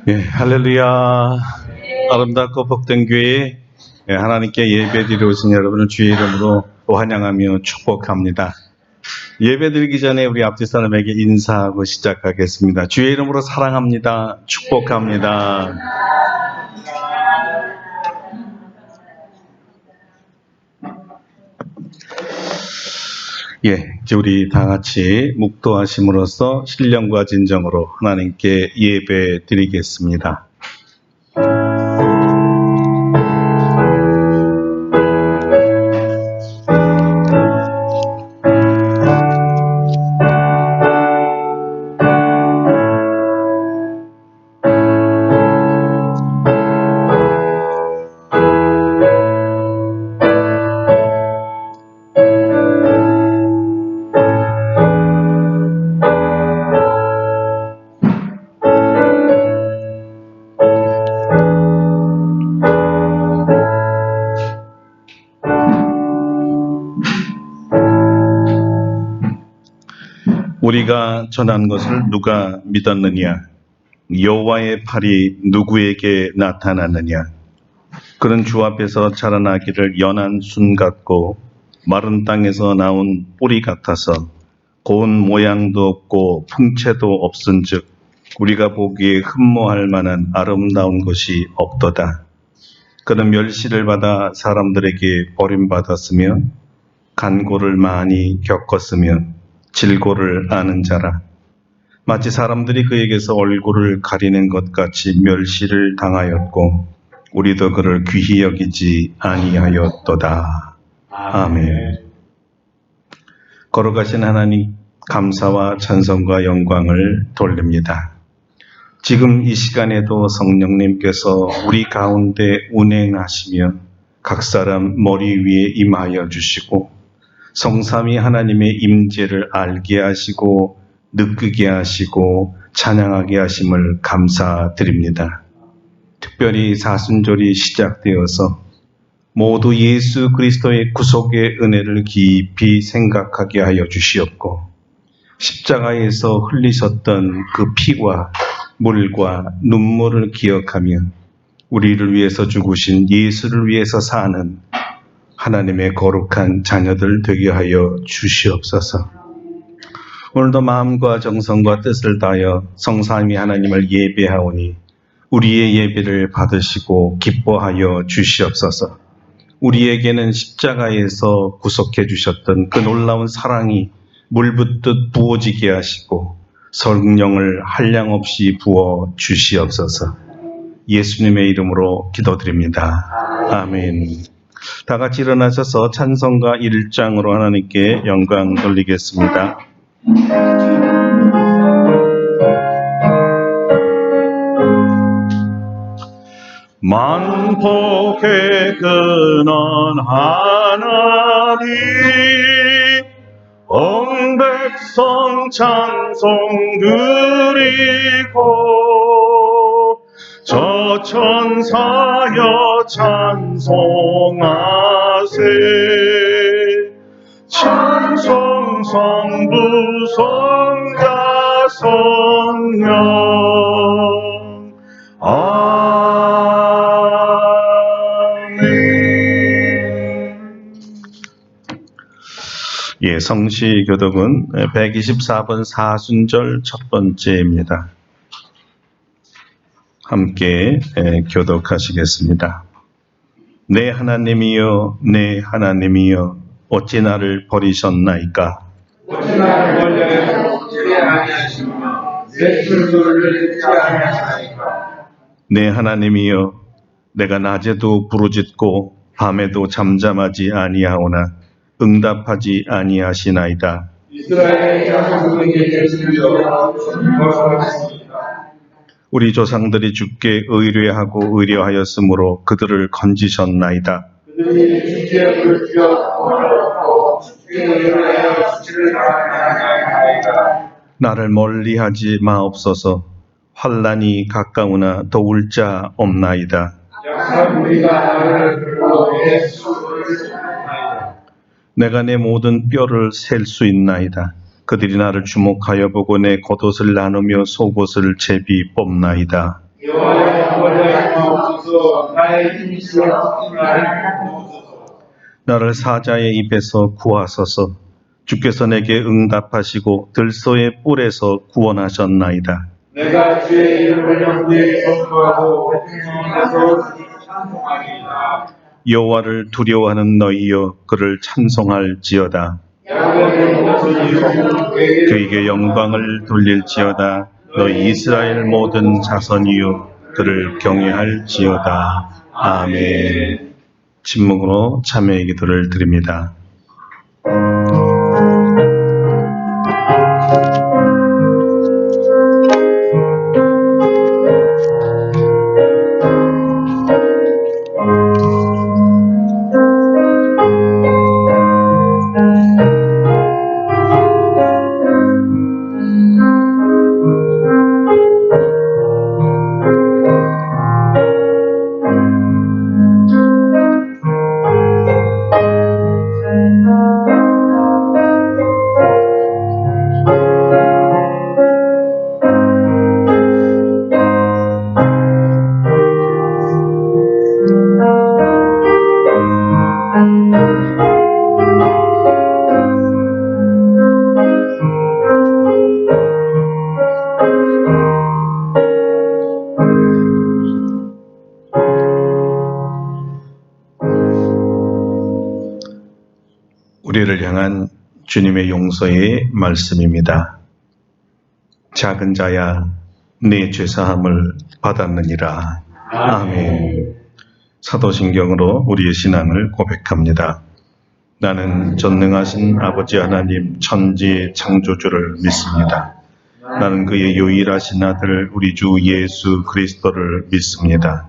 예, 할렐루야. 아름답고 복된 교회, 하나님께 예배드리러 오신 여러분을 주의 이름으로 환영하며 축복합니다. 예배드리기 전에 우리 앞뒤 사람에게 인사하고 시작하겠습니다. 주의 이름으로 사랑합니다. 축복합니다. 예, 이제 우리 다 같이 묵도하심으로써 신령과 진정으로 하나님께 예배 드리겠습니다. 우리가 전한 것을 누가 믿었느냐? 여호와의 팔이 누구에게 나타났느냐? 그는 주 앞에서 자라나기를 연한 순 같고 마른 땅에서 나온 뿌리 같아서 고운 모양도 없고 풍채도 없은즉 우리가 보기에 흠모할 만한 아름다운 것이 없도다. 그는 멸시를 받아 사람들에게 버림받았으며 간고를 많이 겪었으며 질고를 아는 자라. 마치 사람들이 그에게서 얼굴을 가리는 것 같이 멸시를 당하였고 우리도 그를 귀히 여기지 아니하였도다. 아멘. 걸어가신 하나님, 감사와 찬송과 영광을 돌립니다. 지금 이 시간에도 성령님께서 우리 가운데 운행하시며 각 사람 머리 위에 임하여 주시고 성삼위 하나님의 임재를 알게 하시고 느끼게 하시고 찬양하게 하심을 감사드립니다. 특별히 사순절이 시작되어서 모두 예수 그리스도의 구속의 은혜를 깊이 생각하게 하여 주시옵고 십자가에서 흘리셨던 그 피와 물과 눈물을 기억하며 우리를 위해서 죽으신 예수를 위해서 사는 하나님의 거룩한 자녀들 되게 하여 주시옵소서. 오늘도 마음과 정성과 뜻을 다하여 성삼위 하나님을 예배하오니 우리의 예배를 받으시고 기뻐하여 주시옵소서. 우리에게는 십자가에서 구속해 주셨던 그 놀라운 사랑이 물붓듯 부어지게 하시고 성령을 한량없이 부어 주시옵소서. 예수님의 이름으로 기도드립니다. 아멘. 다 같이 일어나셔서 찬송가 1장으로 하나님께 영광 돌리겠습니다. 만복의 근원 하나님 온 백성 찬송 드리고 저 천사여 찬송하세 찬송 성부 성자 성령 아멘. 예, 성시교독은 124번 사순절 첫 번째입니다. 함께 교독하시겠습니다. 내 하나님이여 내 하나님이여 어찌 나를 버리셨나이까? 어찌 나를 버리셨나이까? 어찌 아니하시며 내 출소를 듣지 아니하시나이까? 내 하나님이여 내가 낮에도 부르짖고 밤에도 잠잠하지 아니하오나 응답하지 아니하시나이다. 이스라엘의 자손에게 주여 주님께서 우리 조상들이 주께 의뢰하고 의뢰하였으므로 그들을 건지셨나이다. 그들이 주께 불주여 어렵고 주께 의뢰하여 주를 아니하나이다. 나를 멀리하지 마옵소서. 환난이 가까우나 도울 자 없나이다. 약한 우리가 나를 불러 예수를 찾나이다. 내가 내 모든 뼈를 셀 수 있나이다. 그들이 나를 주목하여 보고 내 겉옷을 나누며 속옷을 제비 뽑나이다. 여호와의 머리에 주옵소서. 나의 힘쓰라 나를 도우소서. 나를 사자의 입에서 구하소서. 주께서 내게 응답하시고 들소의 뿔에서 구원하셨나이다. 내가 주의 이름을 영광에 선포하고 백성에서 찬송하리이다. 여호와를 두려워하는 너희여 그를 찬송할지어다. 야곱의 모든 영광에 그에게 영광을 돌릴지어다. 너희 이스라엘 모든 자손이여 그를 경외할지어다. 아멘. 침묵으로 참회의 기도를 드립니다. 우리를 향한 주님의 용서의 말씀입니다. 작은 자야, 네 죄사함을 받았느니라. 아멘. 사도신경으로 우리의 신앙을 고백합니다. 나는 전능하신 아버지 하나님 천지의 창조주를 믿습니다. 나는 그의 유일하신 아들 우리 주 예수 그리스도를 믿습니다.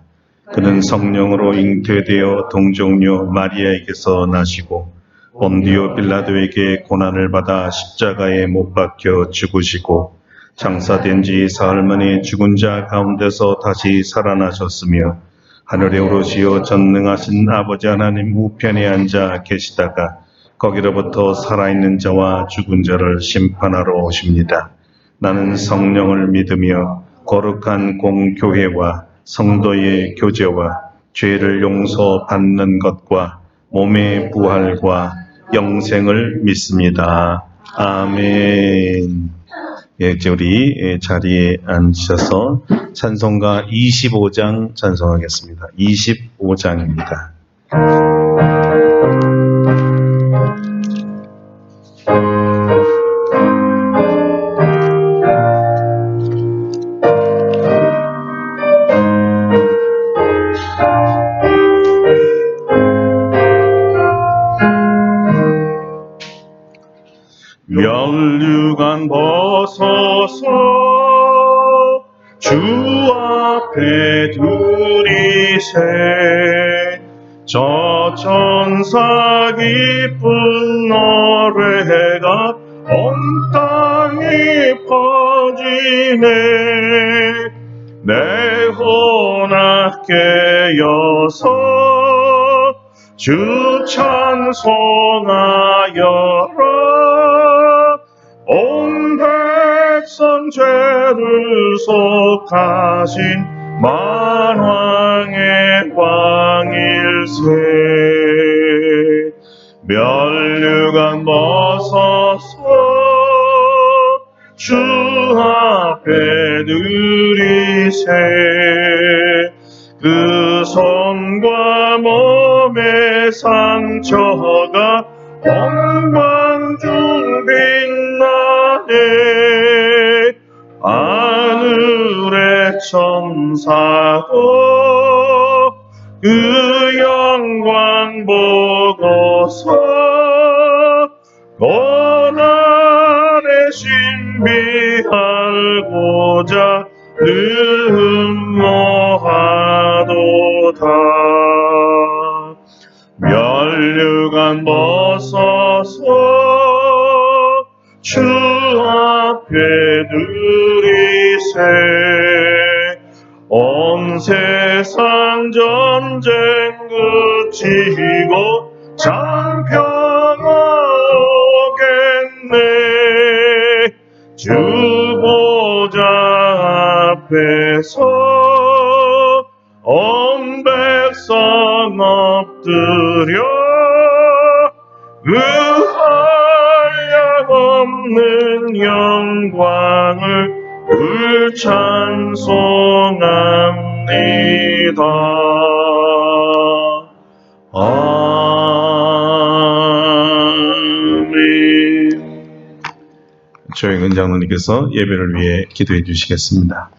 그는 성령으로 잉태되어 동정녀 마리아에게서 나시고 본디오 빌라도에게 고난을 받아 십자가에 못 박혀 죽으시고 장사된 지 사흘 만에 죽은 자 가운데서 다시 살아나셨으며 하늘에 오르시어 전능하신 아버지 하나님 우편에 앉아 계시다가 거기로부터 살아있는 자와 죽은 자를 심판하러 오십니다. 나는 성령을 믿으며 거룩한 공교회와 성도의 교제와 죄를 용서받는 것과 몸의 부활과 영생을 믿습니다. 아멘. 이제 우리 자리에 앉으셔서 찬송가 25장 찬송하겠습니다. 25장입니다. 면류관 벗어서 주 앞에 들이세 저 천사 기쁜 노래가 온 땅에 퍼지네 내 혼악 깨어서 주 찬송하여라 온 백성 죄를 속하신 만왕의 왕일세 면류관 벗어서 주 앞에 들이세 그 손과 몸의 상처가 영광중 빛나네 하늘의 천사도 그 영광 보고서 고난의 신비하고자 늘 흠모하도다 면류관 벗어서 주 앞에 들이세 온 세상 전쟁 그치고 참 평화 주 보좌 앞에서 온 백성 엎드려 그 한량없는 영광을 찬송합니다. 아멘. 저희 은장로님께서 예배를 위해 기도해 주시겠습니다.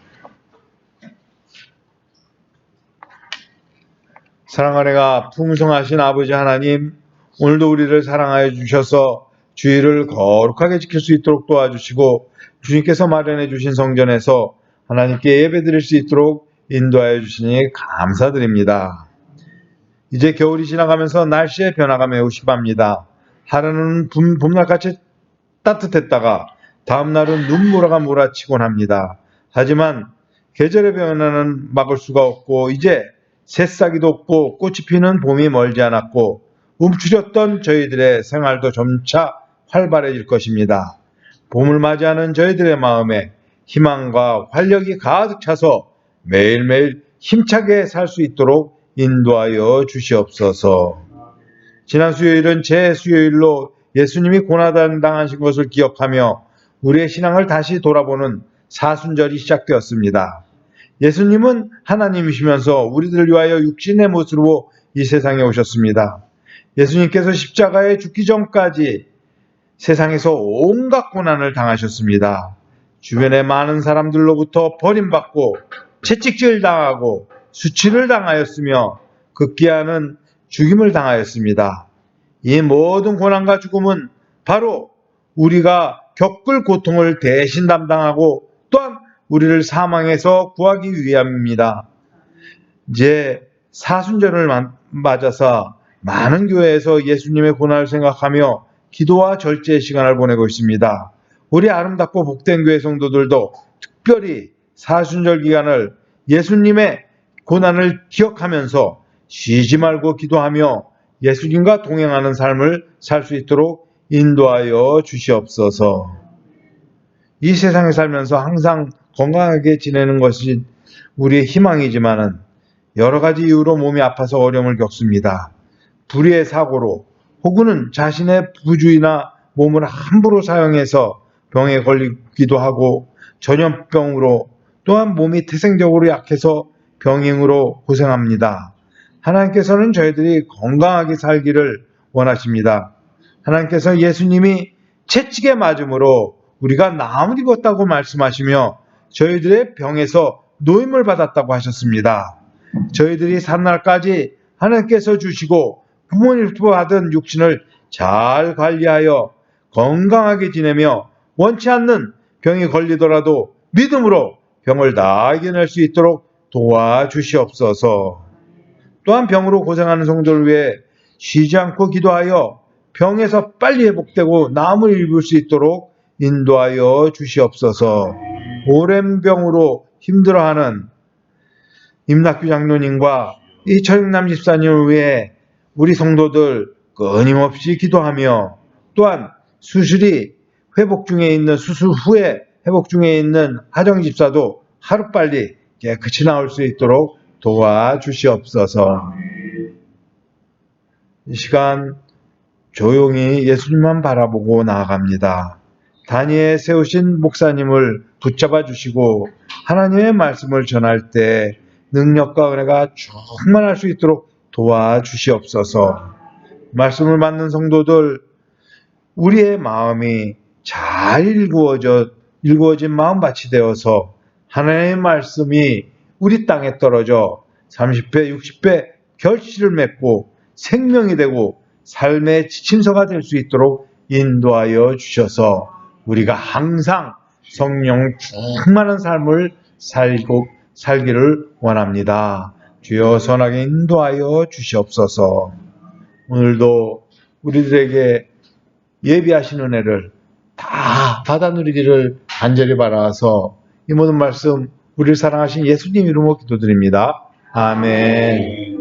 사랑하네가 풍성하신 아버지 하나님, 오늘도 우리를 사랑하여 주셔서 주일을 거룩하게 지킬 수 있도록 도와주시고 주님께서 마련해 주신 성전에서 하나님께 예배드릴 수 있도록 인도하여 주시니 감사드립니다. 이제 겨울이 지나가면서 날씨의 변화가 매우 심합니다. 하루는 봄날같이 따뜻했다가 다음날은 눈보라가 몰아치곤 합니다. 하지만 계절의 변화는 막을 수가 없고 이제 새싹이 돋고 꽃이 피는 봄이 멀지 않았고 움츠렸던 저희들의 생활도 점차 활발해질 것입니다. 봄을 맞이하는 저희들의 마음에 희망과 활력이 가득 차서 매일매일 힘차게 살 수 있도록 인도하여 주시옵소서. 지난 수요일은 제 수요일로 예수님이 고난당하신 것을 기억하며 우리의 신앙을 다시 돌아보는 사순절이 시작되었습니다. 예수님은 하나님이시면서 우리들을 위하여 육신의 모습으로 이 세상에 오셨습니다. 예수님께서 십자가에 죽기 전까지 세상에서 온갖 고난을 당하셨습니다. 주변의 많은 사람들로부터 버림받고 채찍질 당하고 수치를 당하였으며 극기야는 죽임을 당하였습니다. 이 모든 고난과 죽음은 바로 우리가 겪을 고통을 대신 담당하고 또한 우리를 사망에서 구하기 위함입니다. 이제 사순절을 맞아서 많은 교회에서 예수님의 고난을 생각하며 기도와 절제의 시간을 보내고 있습니다. 우리 아름답고 복된 교회 성도들도 특별히 사순절 기간을 예수님의 고난을 기억하면서 쉬지 말고 기도하며 예수님과 동행하는 삶을 살 수 있도록 인도하여 주시옵소서. 이 세상에 살면서 항상 건강하게 지내는 것이 우리의 희망이지만은 여러 가지 이유로 몸이 아파서 어려움을 겪습니다. 불의의 사고로 혹은 자신의 부주의나 몸을 함부로 사용해서 병에 걸리기도 하고 전염병으로 또한 몸이 태생적으로 약해서 병행으로 고생합니다. 하나님께서는 저희들이 건강하게 살기를 원하십니다. 하나님께서 예수님이 채찍에 맞음으로 우리가 나음을 입었다고 말씀하시며 저희들의 병에서 노임을 받았다고 하셨습니다. 저희들이 산 날까지 하나님께서 주시고 부모님부터 받은 육신을 잘 관리하여 건강하게 지내며 원치 않는 병이 걸리더라도 믿음으로 병을 다 이겨낼 수 있도록 도와주시옵소서. 또한 병으로 고생하는 성도를 위해 쉬지 않고 기도하여 병에서 빨리 회복되고 나음을 입을 수 있도록 인도하여 주시옵소서. 오랜 병으로 힘들어하는 임낙규 장로님과 이철익남 집사님을 위해 우리 성도들 끊임없이 기도하며 또한 수술 후에 회복 중에 있는 하정 집사도 하루빨리 깨끗이 나올 수 있도록 도와주시옵소서. 이 시간 조용히 예수님만 바라보고 나아갑니다. 단위에 세우신 목사님을 붙잡아 주시고 하나님의 말씀을 전할 때 능력과 은혜가 충만할 수 있도록 도와주시옵소서. 말씀을 받는 성도들, 우리의 마음이 잘 일구어진 마음밭이 되어서 하나님의 말씀이 우리 땅에 떨어져 30배, 60배 결실을 맺고 생명이 되고 삶의 지침서가 될 수 있도록 인도하여 주셔서 우리가 항상 성령 충만한 삶을 살기를 원합니다. 주여 선하게 인도하여 주시옵소서. 오늘도 우리들에게 예비하신 은혜를 다 받아 누리기를 간절히 바라서 이 모든 말씀 우리를 사랑하신 예수님 이름으로 기도드립니다. 아멘.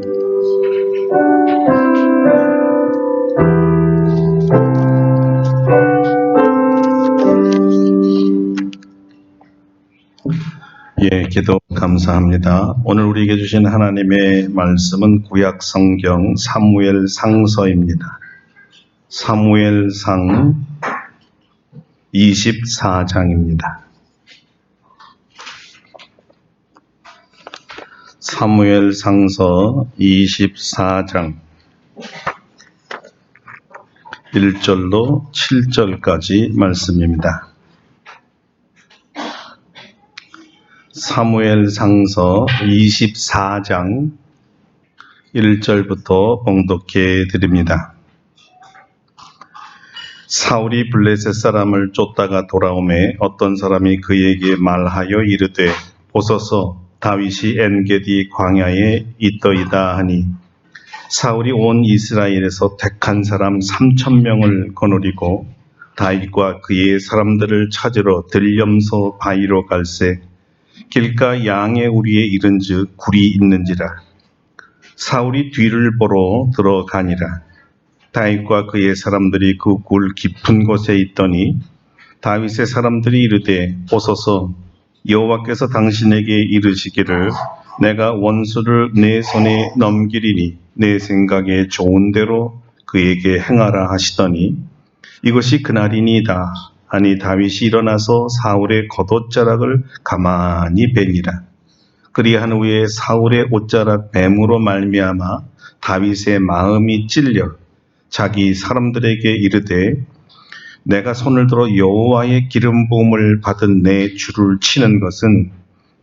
예, 기도 감사합니다. 오늘 우리에게 주신 하나님의 말씀은 구약 성경 사무엘 상서입니다. 사무엘상 24장입니다. 사무엘상서 24장 1절로 7절까지 말씀입니다. 사무엘상서 24장 1절부터 봉독해 드립니다. 사울이 블레셋 사람을 쫓다가 돌아오매 어떤 사람이 그에게 말하여 이르되 보소서 다윗이 엔게디 광야에 있더이다 하니 사울이 온 이스라엘에서 택한 사람 3,000명을 거느리고 다윗과 그의 사람들을 찾으러 들염소 바위로 갈새 길가 양의 우리에 이른즉 굴이 있는지라. 사울이 뒤를 보러 들어가니라. 다윗과 그의 사람들이 그 굴 깊은 곳에 있더니 다윗의 사람들이 이르되 보소서 여호와께서 당신에게 이르시기를 내가 원수를 내 손에 넘기리니 내 생각에 좋은 대로 그에게 행하라 하시더니 이것이 그날이니이다 하니 다윗이 일어나서 사울의 겉옷자락을 가만히 베니라. 그리한 후에 사울의 옷자락 뱀으로 말미암아 다윗의 마음이 찔려 자기 사람들에게 이르되 내가 손을 들어 여호와의 기름 부음을 받은 내 주를 치는 것은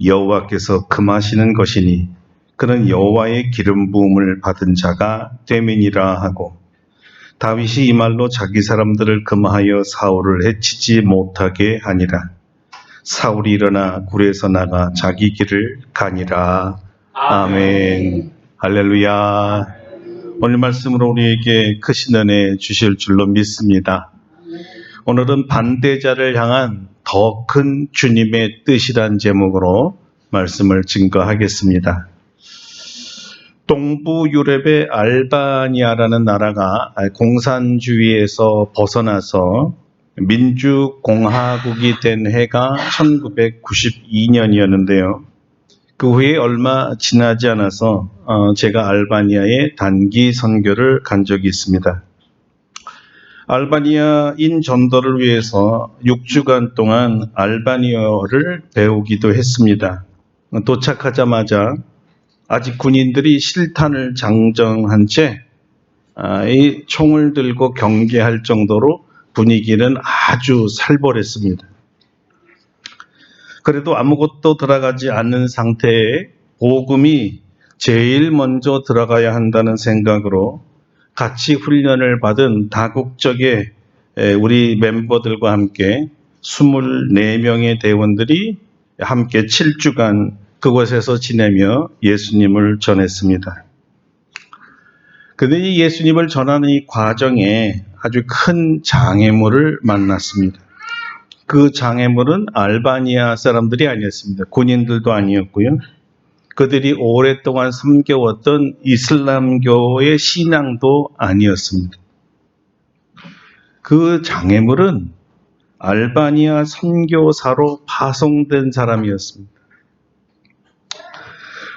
여호와께서 금하시는 것이니 그는 여호와의 기름 부음을 받은 자가 됨이니라 하고 다윗이 이 말로 자기 사람들을 금하여 사울을 해치지 못하게 하니라. 사울이 일어나 굴에서 나가 자기 길을 가니라. 아멘. 할렐루야. 오늘 말씀으로 우리에게 크신 은혜 주실 줄로 믿습니다. 오늘은 반대자를 향한 더 큰 주님의 뜻이란 제목으로 말씀을 증거하겠습니다. 동부 유럽의 알바니아라는 나라가 공산주의에서 벗어나서 민주공화국이 된 해가 1992년이었는데요. 그 후에 얼마 지나지 않아서 제가 알바니아에 단기 선교를 간 적이 있습니다. 알바니아인 전도를 위해서 6주간 동안 알바니아어를 배우기도 했습니다. 도착하자마자 아직 군인들이 실탄을 장정한 채 이 총을 들고 경계할 정도로 분위기는 아주 살벌했습니다. 그래도 아무것도 들어가지 않는 상태에 복음이 제일 먼저 들어가야 한다는 생각으로 같이 훈련을 받은 다국적의 우리 멤버들과 함께 24명의 대원들이 함께 7주간 그곳에서 지내며 예수님을 전했습니다. 그런데 이 예수님을 전하는 이 과정에 아주 큰 장애물을 만났습니다. 그 장애물은 알바니아 사람들이 아니었습니다. 군인들도 아니었고요. 그들이 오랫동안 섬겨왔던 이슬람교의 신앙도 아니었습니다. 그 장애물은 알바니아 선교사로 파송된 사람이었습니다.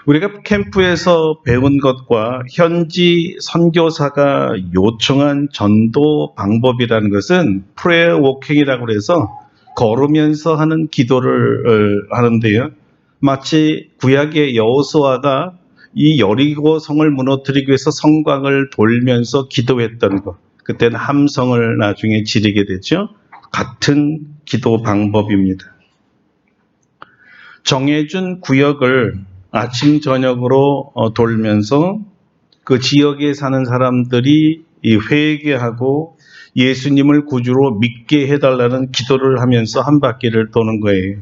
우리가 캠프에서 배운 것과 현지 선교사가 요청한 전도 방법이라는 것은 프레어 워킹이라고 해서 걸으면서 하는 기도를 하는데요. 마치 구약의 여호수아가 이 여리고 성을 무너뜨리기 위해서 성곽을 돌면서 기도했던 것. 그때는 함성을 나중에 지르게 되죠. 같은 기도 방법입니다. 정해준 구역을 아침 저녁으로 돌면서 그 지역에 사는 사람들이 회개하고 예수님을 구주로 믿게 해달라는 기도를 하면서 한 바퀴를 도는 거예요.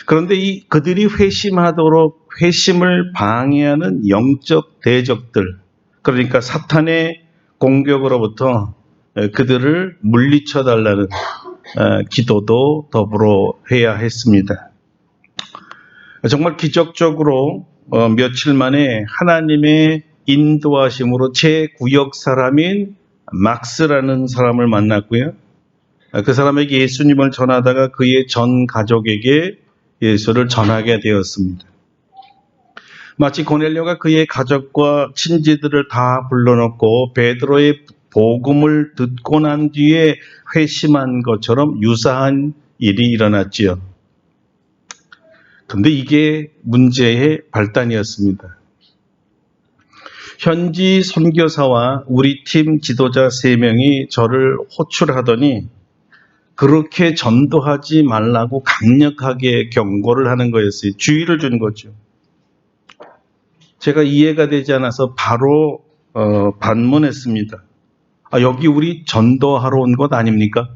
그런데 그들이 회심하도록 회심을 방해하는 영적 대적들, 그러니까 사탄의 공격으로부터 그들을 물리쳐 달라는 기도도 더불어 해야 했습니다. 정말 기적적으로 며칠 만에 하나님의 인도하심으로 제 구역 사람인 막스라는 사람을 만났고요. 그 사람에게 예수님을 전하다가 그의 전 가족에게 예수를 전하게 되었습니다. 마치 고넬료가 그의 가족과 친지들을 다 불러놓고 베드로의 복음을 듣고 난 뒤에 회심한 것처럼 유사한 일이 일어났지요. 근데 이게 문제의 발단이었습니다. 현지 선교사와 우리 팀 지도자 3명이 저를 호출하더니 그렇게 전도하지 말라고 강력하게 경고를 하는 거였어요. 주의를 준 거죠. 제가 이해가 되지 않아서 바로 반문했습니다. 여기 우리 전도하러 온 것 아닙니까?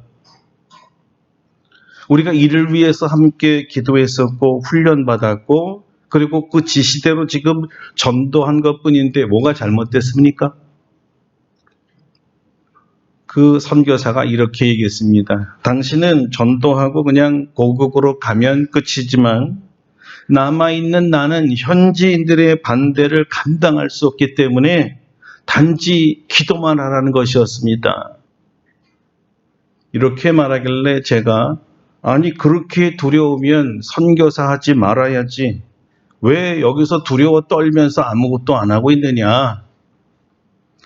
우리가 이를 위해서 함께 기도했었고 훈련받았고 그리고 그 지시대로 지금 전도한 것뿐인데 뭐가 잘못됐습니까? 그 선교사가 이렇게 얘기했습니다. 당신은 전도하고 그냥 고국으로 가면 끝이지만 남아있는 나는 현지인들의 반대를 감당할 수 없기 때문에 단지 기도만 하라는 것이었습니다. 이렇게 말하길래 제가 아니 그렇게 두려우면 선교사 하지 말아야지. 왜 여기서 두려워 떨면서 아무것도 안 하고 있느냐.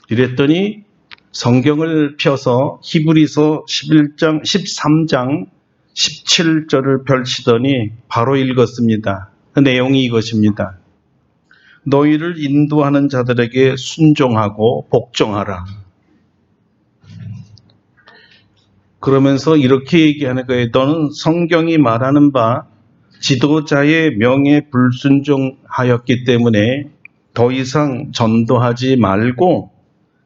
이랬더니 성경을 펴서 히브리서 13장 17절을 펼치더니 바로 읽었습니다. 그 내용이 이것입니다. 너희를 인도하는 자들에게 순종하고 복종하라. 그러면서 이렇게 얘기하는 거예요. 너는 성경이 말하는 바 지도자의 명에 불순종하였기 때문에 더 이상 전도하지 말고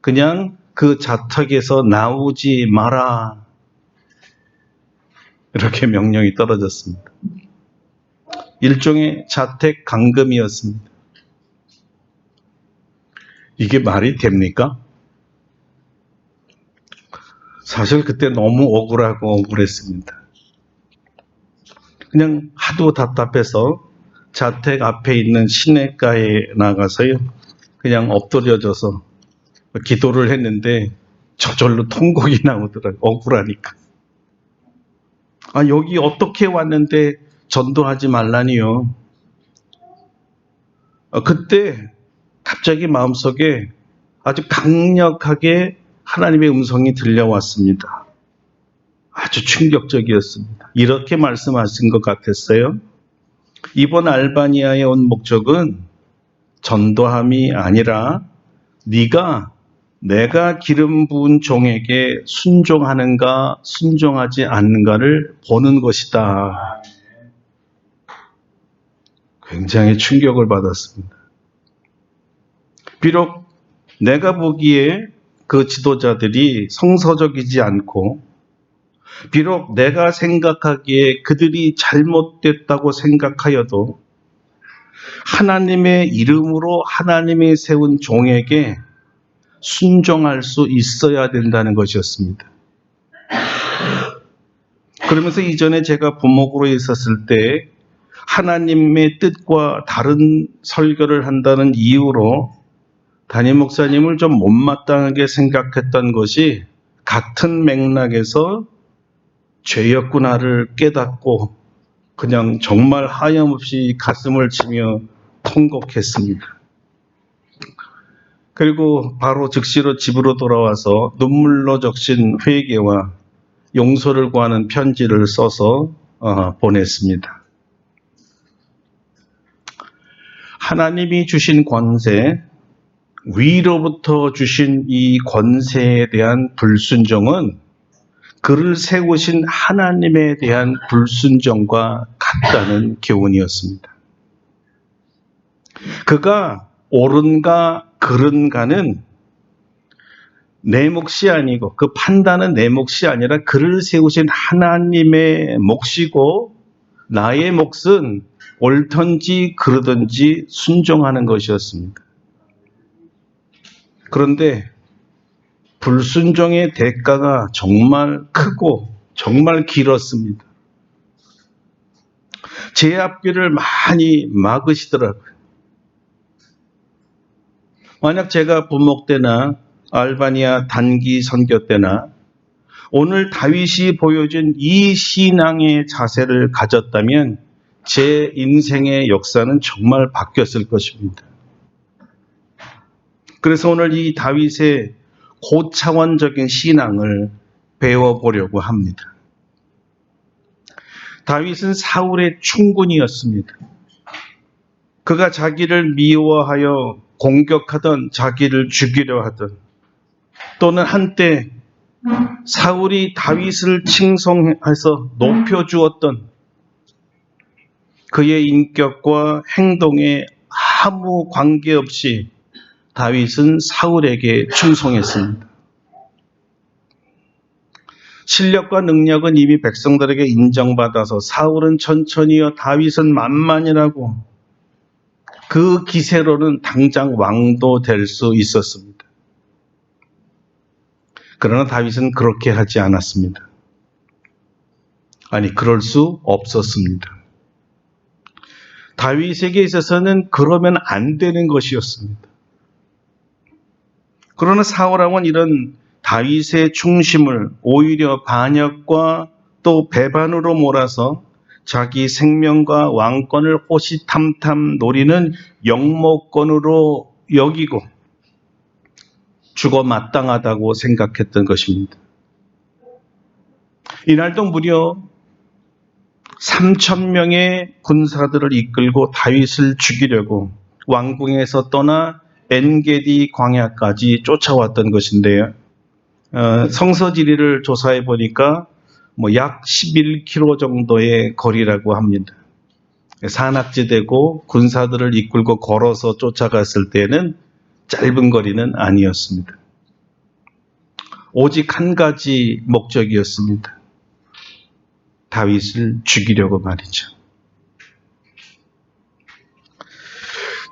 그냥 그 자택에서 나오지 마라. 이렇게 명령이 떨어졌습니다. 일종의 자택 감금이었습니다. 이게 말이 됩니까? 사실 그때 너무 억울했습니다. 그냥 하도 답답해서 자택 앞에 있는 시내가에 나가서요. 그냥 엎드려져서 기도를 했는데 저절로 통곡이 나오더라고요. 억울하니까. 여기 어떻게 왔는데 전도하지 말라니요. 그때 갑자기 마음속에 아주 강력하게 하나님의 음성이 들려왔습니다. 아주 충격적이었습니다. 이렇게 말씀하신 것 같았어요. 이번 알바니아에 온 목적은 전도함이 아니라 네가 내가 기름 부은 종에게 순종하는가 순종하지 않는가를 보는 것이다. 굉장히 충격을 받았습니다. 비록 내가 보기에 그 지도자들이 성서적이지 않고 비록 내가 생각하기에 그들이 잘못됐다고 생각하여도 하나님의 이름으로 하나님이 세운 종에게 순종할 수 있어야 된다는 것이었습니다. 그러면서 이전에 제가 부목으로 있었을 때 하나님의 뜻과 다른 설교를 한다는 이유로 담임 목사님을 좀 못마땅하게 생각했던 것이 같은 맥락에서 죄였구나를 깨닫고 그냥 정말 하염없이 가슴을 치며 통곡했습니다. 그리고 바로 즉시로 집으로 돌아와서 눈물로 적신 회개와 용서를 구하는 편지를 써서 보냈습니다. 하나님이 주신 권세, 위로부터 주신 이 권세에 대한 불순종은 그를 세우신 하나님에 대한 불순종과 같다는 교훈이었습니다. 그가 옳은가 그른가는 내 몫이 아니고 그 판단은 내 몫이 아니라 그를 세우신 하나님의 몫이고 나의 몫은 옳든지 그르든지 순종하는 것이었습니다. 그런데 불순종의 대가가 정말 크고 정말 길었습니다. 제 앞길을 많이 막으시더라고요. 만약 제가 부목 때나 알바니아 단기 선교 때나 오늘 다윗이 보여준 이 신앙의 자세를 가졌다면 제 인생의 역사는 정말 바뀌었을 것입니다. 그래서 오늘 이 다윗의 고차원적인 신앙을 배워보려고 합니다. 다윗은 사울의 충군이었습니다. 그가 자기를 미워하여 공격하던, 자기를 죽이려 하던, 또는 한때 사울이 다윗을 칭송해서 높여주었던 그의 인격과 행동에 아무 관계없이 다윗은 사울에게 충성했습니다. 실력과 능력은 이미 백성들에게 인정받아서 사울은 천천히요, 다윗은 만만이라고, 그 기세로는 당장 왕도 될 수 있었습니다. 그러나 다윗은 그렇게 하지 않았습니다. 아니, 그럴 수 없었습니다. 다윗에게 있어서는 그러면 안 되는 것이었습니다. 그러나 사울왕은 이런 다윗의 충심을 오히려 반역과 또 배반으로 몰아서 자기 생명과 왕권을 호시탐탐 노리는 영모권으로 여기고 죽어 마땅하다고 생각했던 것입니다. 이날도 무려 3,000명의 군사들을 이끌고 다윗을 죽이려고 왕궁에서 떠나 엔게디 광야까지 쫓아왔던 것인데요. 성서 지리를 조사해 보니까 약 11km 정도의 거리라고 합니다. 산악지대고 군사들을 이끌고 걸어서 쫓아갔을 때는 짧은 거리는 아니었습니다. 오직 한 가지 목적이었습니다. 다윗을 죽이려고 말이죠.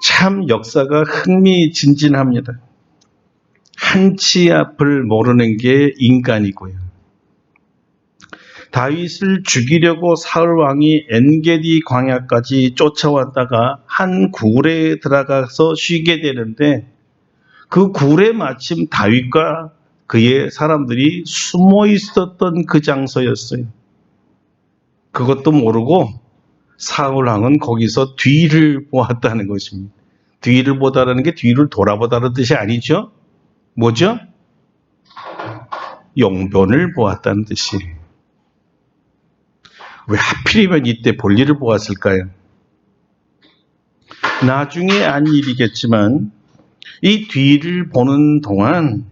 참 역사가 흥미진진합니다. 한치 앞을 모르는 게 인간이고요. 다윗을 죽이려고 사울 왕이 엔게디 광야까지 쫓아왔다가 한 굴에 들어가서 쉬게 되는데, 그 굴에 마침 다윗과 그의 사람들이 숨어 있었던 그 장소였어요. 그것도 모르고 사울 왕은 거기서 뒤를 보았다는 것입니다. 뒤를 보다라는 게 뒤를 돌아보다는 뜻이 아니죠. 뭐죠? 용변을 보았다는 뜻이. 왜 하필이면 이때 볼일을 보았을까요? 나중에 안 일이겠지만 이 뒤를 보는 동안,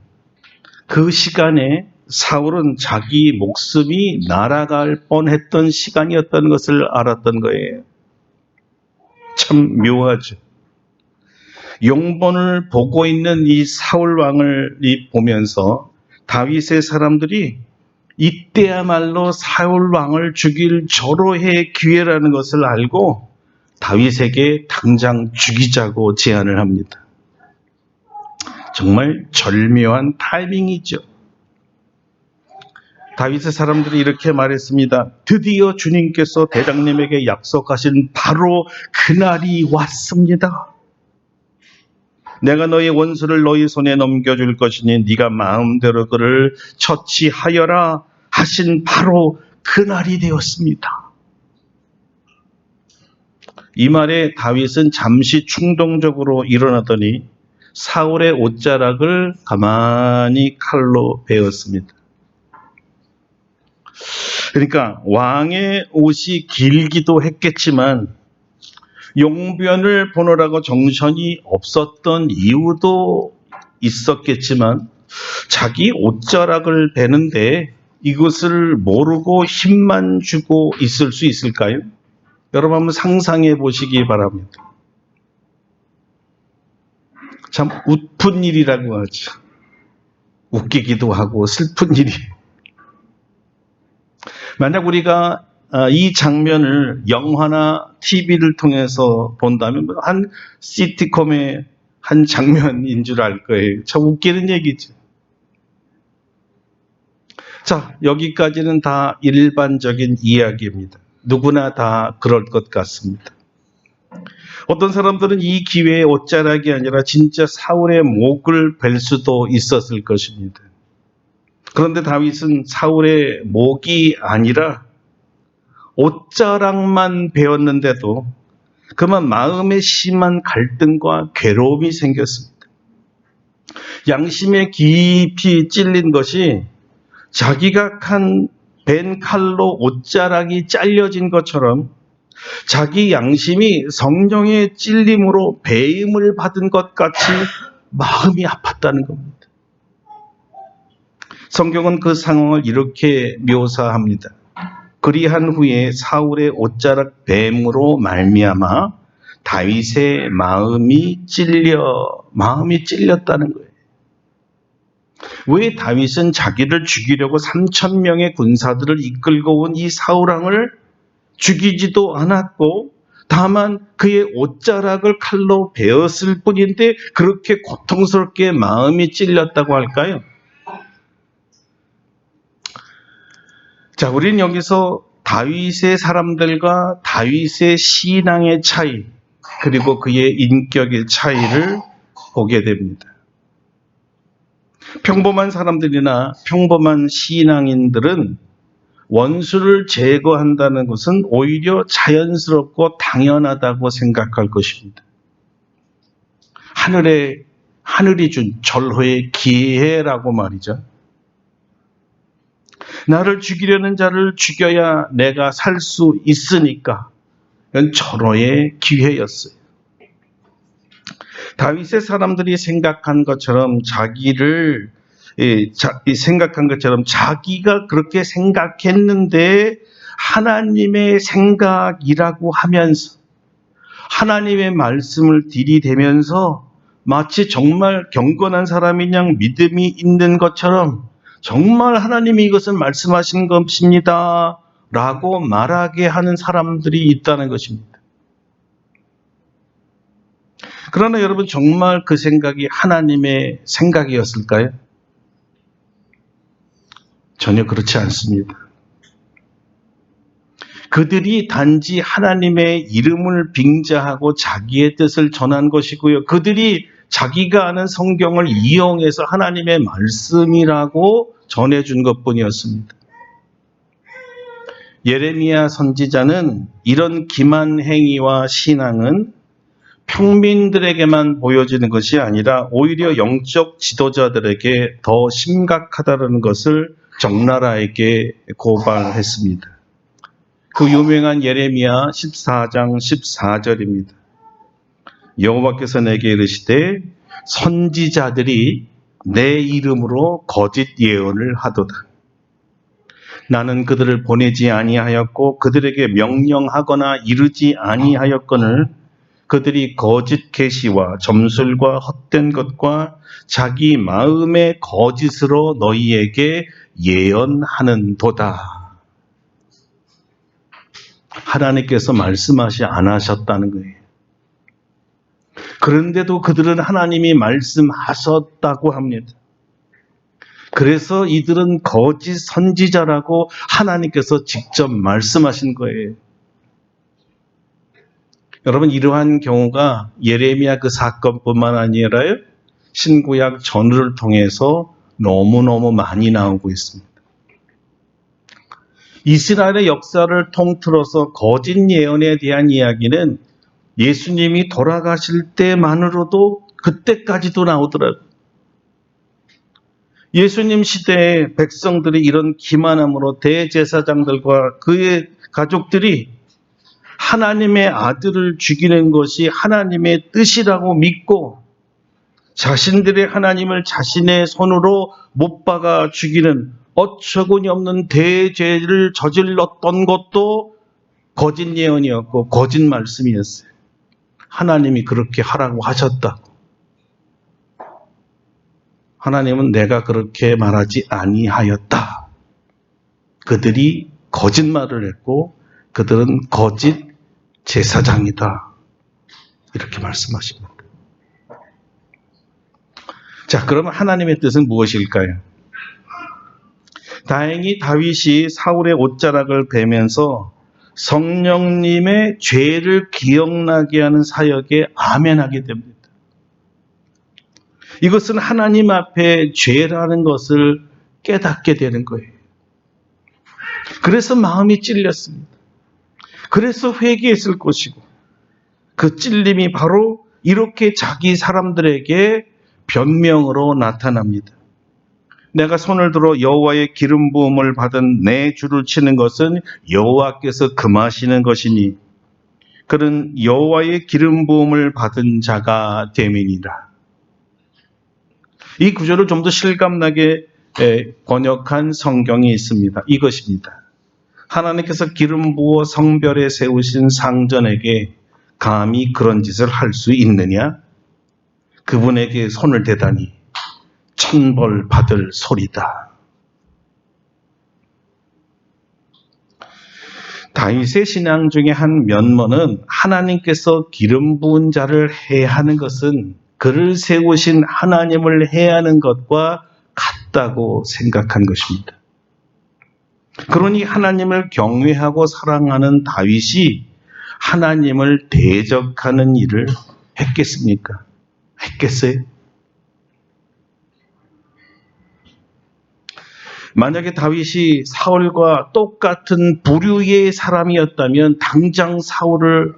그 시간에 사울은 자기 목숨이 날아갈 뻔했던 시간이었다는 것을 알았던 거예요. 참 묘하죠. 용본을 보고 있는 이 사울 왕을 보면서 다윗의 사람들이 이때야말로 사울 왕을 죽일 절호의 기회라는 것을 알고 다윗에게 당장 죽이자고 제안을 합니다. 정말 절묘한 타이밍이죠. 다윗의 사람들이 이렇게 말했습니다. 드디어 주님께서 대장님에게 약속하신 바로 그날이 왔습니다. 내가 너희 원수를 너희 손에 넘겨줄 것이니 네가 마음대로 그를 처치하여라 하신 바로 그날이 되었습니다. 이 말에 다윗은 잠시 충동적으로 일어나더니 사울의 옷자락을 가만히 칼로 베었습니다. 그러니까 왕의 옷이 길기도 했겠지만 용변을 보느라고 정신이 없었던 이유도 있었겠지만, 자기 옷자락을 베는데 이것을 모르고 힘만 주고 있을 수 있을까요? 여러분 한번 상상해 보시기 바랍니다. 참 웃픈 일이라고 하죠. 웃기기도 하고 슬픈 일이. 만약 우리가 이 장면을 영화나 TV를 통해서 본다면 한 시트콤의 한 장면인 줄 알 거예요. 참 웃기는 얘기죠. 자, 여기까지는 다 일반적인 이야기입니다. 누구나 다 그럴 것 같습니다. 어떤 사람들은 이 기회에 옷자락이 아니라 진짜 사울의 목을 벨 수도 있었을 것입니다. 그런데 다윗은 사울의 목이 아니라 옷자락만 배웠는데도 그만 마음에 심한 갈등과 괴로움이 생겼습니다. 양심에 깊이 찔린 것이 자기가 벤 칼로 옷자락이 잘려진 것처럼 자기 양심이 성령의 찔림으로 배임을 받은 것 같이 마음이 아팠다는 겁니다. 성경은 그 상황을 이렇게 묘사합니다. 그리한 후에 사울의 옷자락 뱀으로 말미암아 다윗의 마음이 찔렸다는 거예요. 왜 다윗은 자기를 죽이려고 3,000명의 군사들을 이끌고 온 이 사울왕을 죽이지도 않았고 다만 그의 옷자락을 칼로 베었을 뿐인데 그렇게 고통스럽게 마음이 찔렸다고 할까요? 자, 우리는 여기서 다윗의 사람들과 다윗의 신앙의 차이, 그리고 그의 인격의 차이를 보게 됩니다. 평범한 사람들이나 평범한 신앙인들은 원수를 제거한다는 것은 오히려 자연스럽고 당연하다고 생각할 것입니다. 하늘이 준 절호의 기회라고 말이죠. 나를 죽이려는 자를 죽여야 내가 살 수 있으니까 이건 절호의 기회였어요. 다윗의 사람들이 생각한 것처럼 자기가 그렇게 생각했는데 하나님의 생각이라고 하면서 하나님의 말씀을 들이대면서 마치 정말 경건한 사람인 양 믿음이 있는 것처럼 정말 하나님이 이것을 말씀하신 것입니다 라고 말하게 하는 사람들이 있다는 것입니다. 그러나 여러분, 정말 그 생각이 하나님의 생각이었을까요? 전혀 그렇지 않습니다. 그들이 단지 하나님의 이름을 빙자하고 자기의 뜻을 전한 것이고요. 그들이 자기가 아는 성경을 이용해서 하나님의 말씀이라고 전해준 것뿐이었습니다. 예레미야 선지자는 이런 기만 행위와 신앙은 평민들에게만 보여지는 것이 아니라 오히려 영적 지도자들에게 더 심각하다는 것을 적나라하게 고발했습니다. 그 유명한 예레미야 14장 14절입니다. 여호와께서 내게 이르시되 선지자들이 내 이름으로 거짓 예언을 하도다. 나는 그들을 보내지 아니하였고 그들에게 명령하거나 이르지 아니하였거늘 그들이 거짓 계시와 점술과 헛된 것과 자기 마음의 거짓으로 너희에게 예언하는도다. 하나님께서 말씀하지 않으셨다는 거예요. 그런데도 그들은 하나님이 말씀하셨다고 합니다. 그래서 이들은 거짓 선지자라고 하나님께서 직접 말씀하신 거예요. 여러분, 이러한 경우가 예레미야 그 사건뿐만 아니라요, 신구약 전후를 통해서 너무너무 많이 나오고 있습니다. 이스라엘의 역사를 통틀어서 거짓 예언에 대한 이야기는 예수님이 돌아가실 때만으로도 그때까지도 나오더라고요. 예수님 시대에 백성들이 이런 기만함으로 대제사장들과 그의 가족들이 하나님의 아들을 죽이는 것이 하나님의 뜻이라고 믿고 자신들의 하나님을 자신의 손으로 못 박아 죽이는 어처구니 없는 대죄를 저질렀던 것도 거짓 예언이었고 거짓 말씀이었어요. 하나님이 그렇게 하라고 하셨다고. 하나님은 내가 그렇게 말하지 아니하였다. 그들이 거짓말을 했고 그들은 거짓 제사장이다. 이렇게 말씀하십니다. 자, 그러면 하나님의 뜻은 무엇일까요? 다행히 다윗이 사울의 옷자락을 베면서 성령님의 죄를 기억나게 하는 사역에 아멘하게 됩니다. 이것은 하나님 앞에 죄라는 것을 깨닫게 되는 거예요. 그래서 마음이 찔렸습니다. 그래서 회개했을 것이고 그 찔림이 바로 이렇게 자기 사람들에게 변명으로 나타납니다. 내가 손을 들어 여호와의 기름 부음을 받은 내 주를 치는 것은 여호와께서 금하시는 것이니 그는 여호와의 기름 부음을 받은 자가 됨이니라. 이 구절을 좀 더 실감나게 번역한 성경이 있습니다. 이것입니다. 하나님께서 기름 부어 성별에 세우신 상전에게 감히 그런 짓을 할 수 있느냐? 그분에게 손을 대다니 천벌 받을 소리다. 다윗의 신앙 중에 한 면모는 하나님께서 기름 부은 자를 해하는 것은 그를 세우신 하나님을 해하는 것과 같다고 생각한 것입니다. 그러니 하나님을 경외하고 사랑하는 다윗이 하나님을 대적하는 일을 했겠습니까? 했겠어요? 만약에 다윗이 사울과 똑같은 부류의 사람이었다면 당장 사울을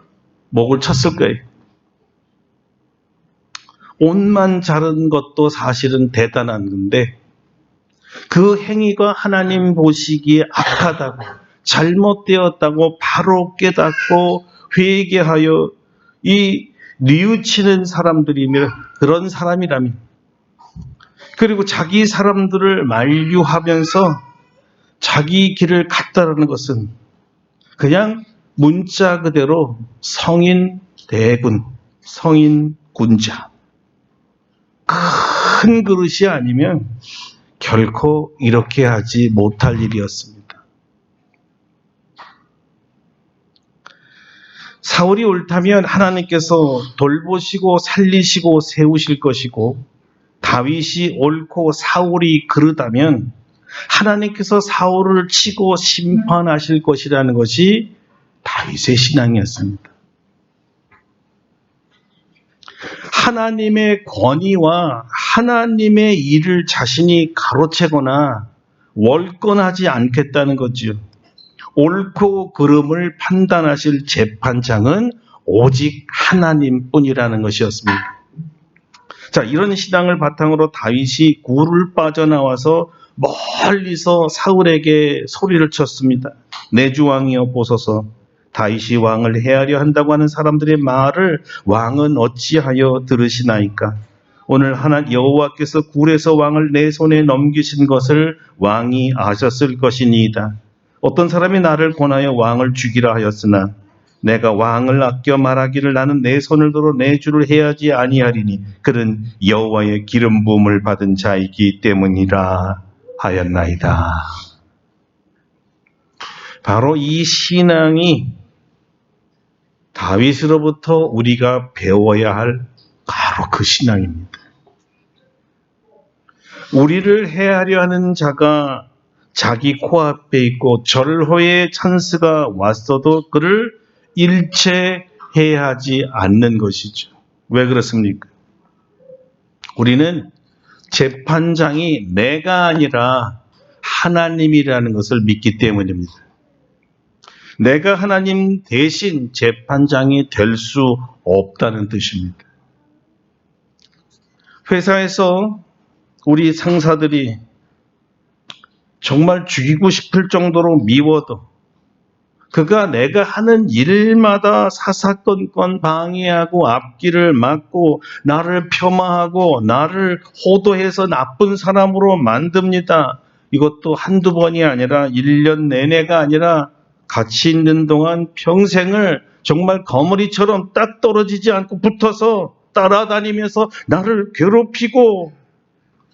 목을 쳤을 거예요. 옷만 자른 것도 사실은 대단한 건데 그 행위가 하나님 보시기에 악하다고 잘못되었다고 바로 깨닫고 회개하여 이 뉘우치는 사람들이면 그런 사람이라면 그리고 자기 사람들을 만류하면서 자기 길을 갔다라는 것은 그냥 문자 그대로 성인 대군, 성인 군자 큰 그릇이 아니면 결코 이렇게 하지 못할 일이었습니다. 사울이 옳다면 하나님께서 돌보시고 살리시고 세우실 것이고 다윗이 옳고 사울이 그르다면 하나님께서 사울을 치고 심판하실 것이라는 것이 다윗의 신앙이었습니다. 하나님의 권위와 하나님의 일을 자신이 가로채거나 월권하지 않겠다는 거지요. 옳고 그름을 판단하실 재판장은 오직 하나님뿐이라는 것이었습니다. 자, 이런 신앙을 바탕으로 다윗이 굴을 빠져나와서 멀리서 사울에게 소리를 쳤습니다. 내 주 왕이여 보소서. 다윗이 왕을 해하려 한다고 하는 사람들의 말을 왕은 어찌하여 들으시나이까? 오늘 여호와께서 굴에서 왕을 내 손에 넘기신 것을 왕이 아셨을 것이니이다. 어떤 사람이 나를 권하여 왕을 죽이라 하였으나 내가 왕을 아껴 말하기를 나는 내 손을 들어 내 주를 해하지 아니하리니 그는 여호와의 기름 부음을 받은 자이기 때문이라 하였나이다. 바로 이 신앙이 다윗으로부터 우리가 배워야 할 바로 그 신앙입니다. 우리를 해하려 하는 자가 자기 코앞에 있고 절호의 찬스가 왔어도 그를 일체 해하지 않는 것이죠. 왜 그렇습니까? 우리는 재판장이 내가 아니라 하나님이라는 것을 믿기 때문입니다. 내가 하나님 대신 재판장이 될 수 없다는 뜻입니다. 회사에서 우리 상사들이 정말 죽이고 싶을 정도로 미워도 그가 내가 하는 일마다 사사건건 방해하고 앞길을 막고 나를 폄하하고 나를 호도해서 나쁜 사람으로 만듭니다. 이것도 한두 번이 아니라 1년 내내가 아니라 같이 있는 동안 평생을 정말 거머리처럼 딱 떨어지지 않고 붙어서 따라다니면서 나를 괴롭히고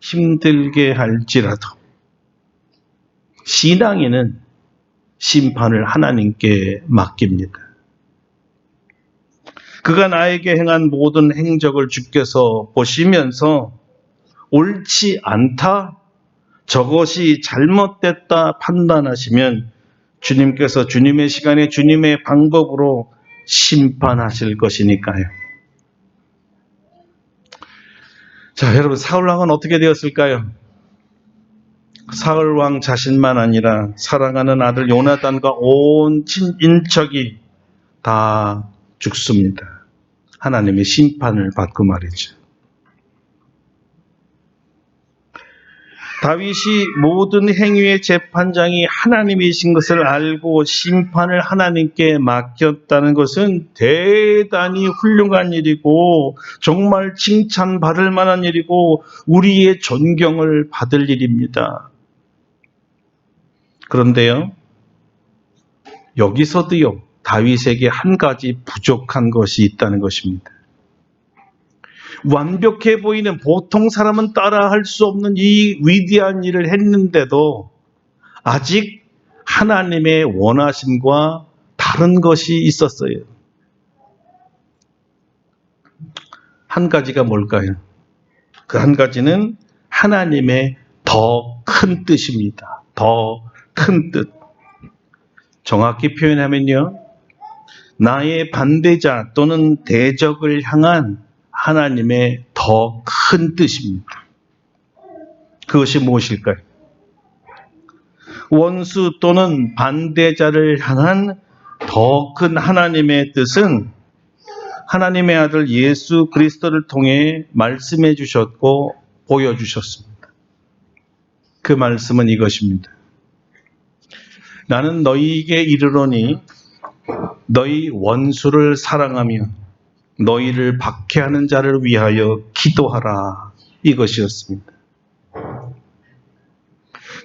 힘들게 할지라도 신앙인은 심판을 하나님께 맡깁니다. 그가 나에게 행한 모든 행적을 주께서 보시면서 옳지 않다, 저것이 잘못됐다 판단하시면 주님께서 주님의 시간에 주님의 방법으로 심판하실 것이니까요. 자, 여러분, 사울왕은 어떻게 되었을까요? 사울왕 자신만 아니라 사랑하는 아들 요나단과 온 친인척이 다 죽습니다. 하나님의 심판을 받고 말이죠. 다윗이 모든 행위의 재판장이 하나님이신 것을 알고 심판을 하나님께 맡겼다는 것은 대단히 훌륭한 일이고 정말 칭찬받을 만한 일이고 우리의 존경을 받을 일입니다. 그런데요, 여기서도요, 다윗에게 한 가지 부족한 것이 있다는 것입니다. 완벽해 보이는 보통 사람은 따라할 수 없는 이 위대한 일을 했는데도 아직 하나님의 원하심과 다른 것이 있었어요. 한 가지가 뭘까요? 그 한 가지는 하나님의 더 큰 뜻입니다. 더 큰 뜻. 정확히 표현하면요, 나의 반대자 또는 대적을 향한 하나님의 더 큰 뜻입니다. 그것이 무엇일까요? 원수 또는 반대자를 향한 더 큰 하나님의 뜻은 하나님의 아들 예수 그리스도를 통해 말씀해 주셨고 보여주셨습니다. 그 말씀은 이것입니다. 나는 너희에게 이르노니 너희 원수를 사랑하며 너희를 박해하는 자를 위하여 기도하라. 이것이었습니다.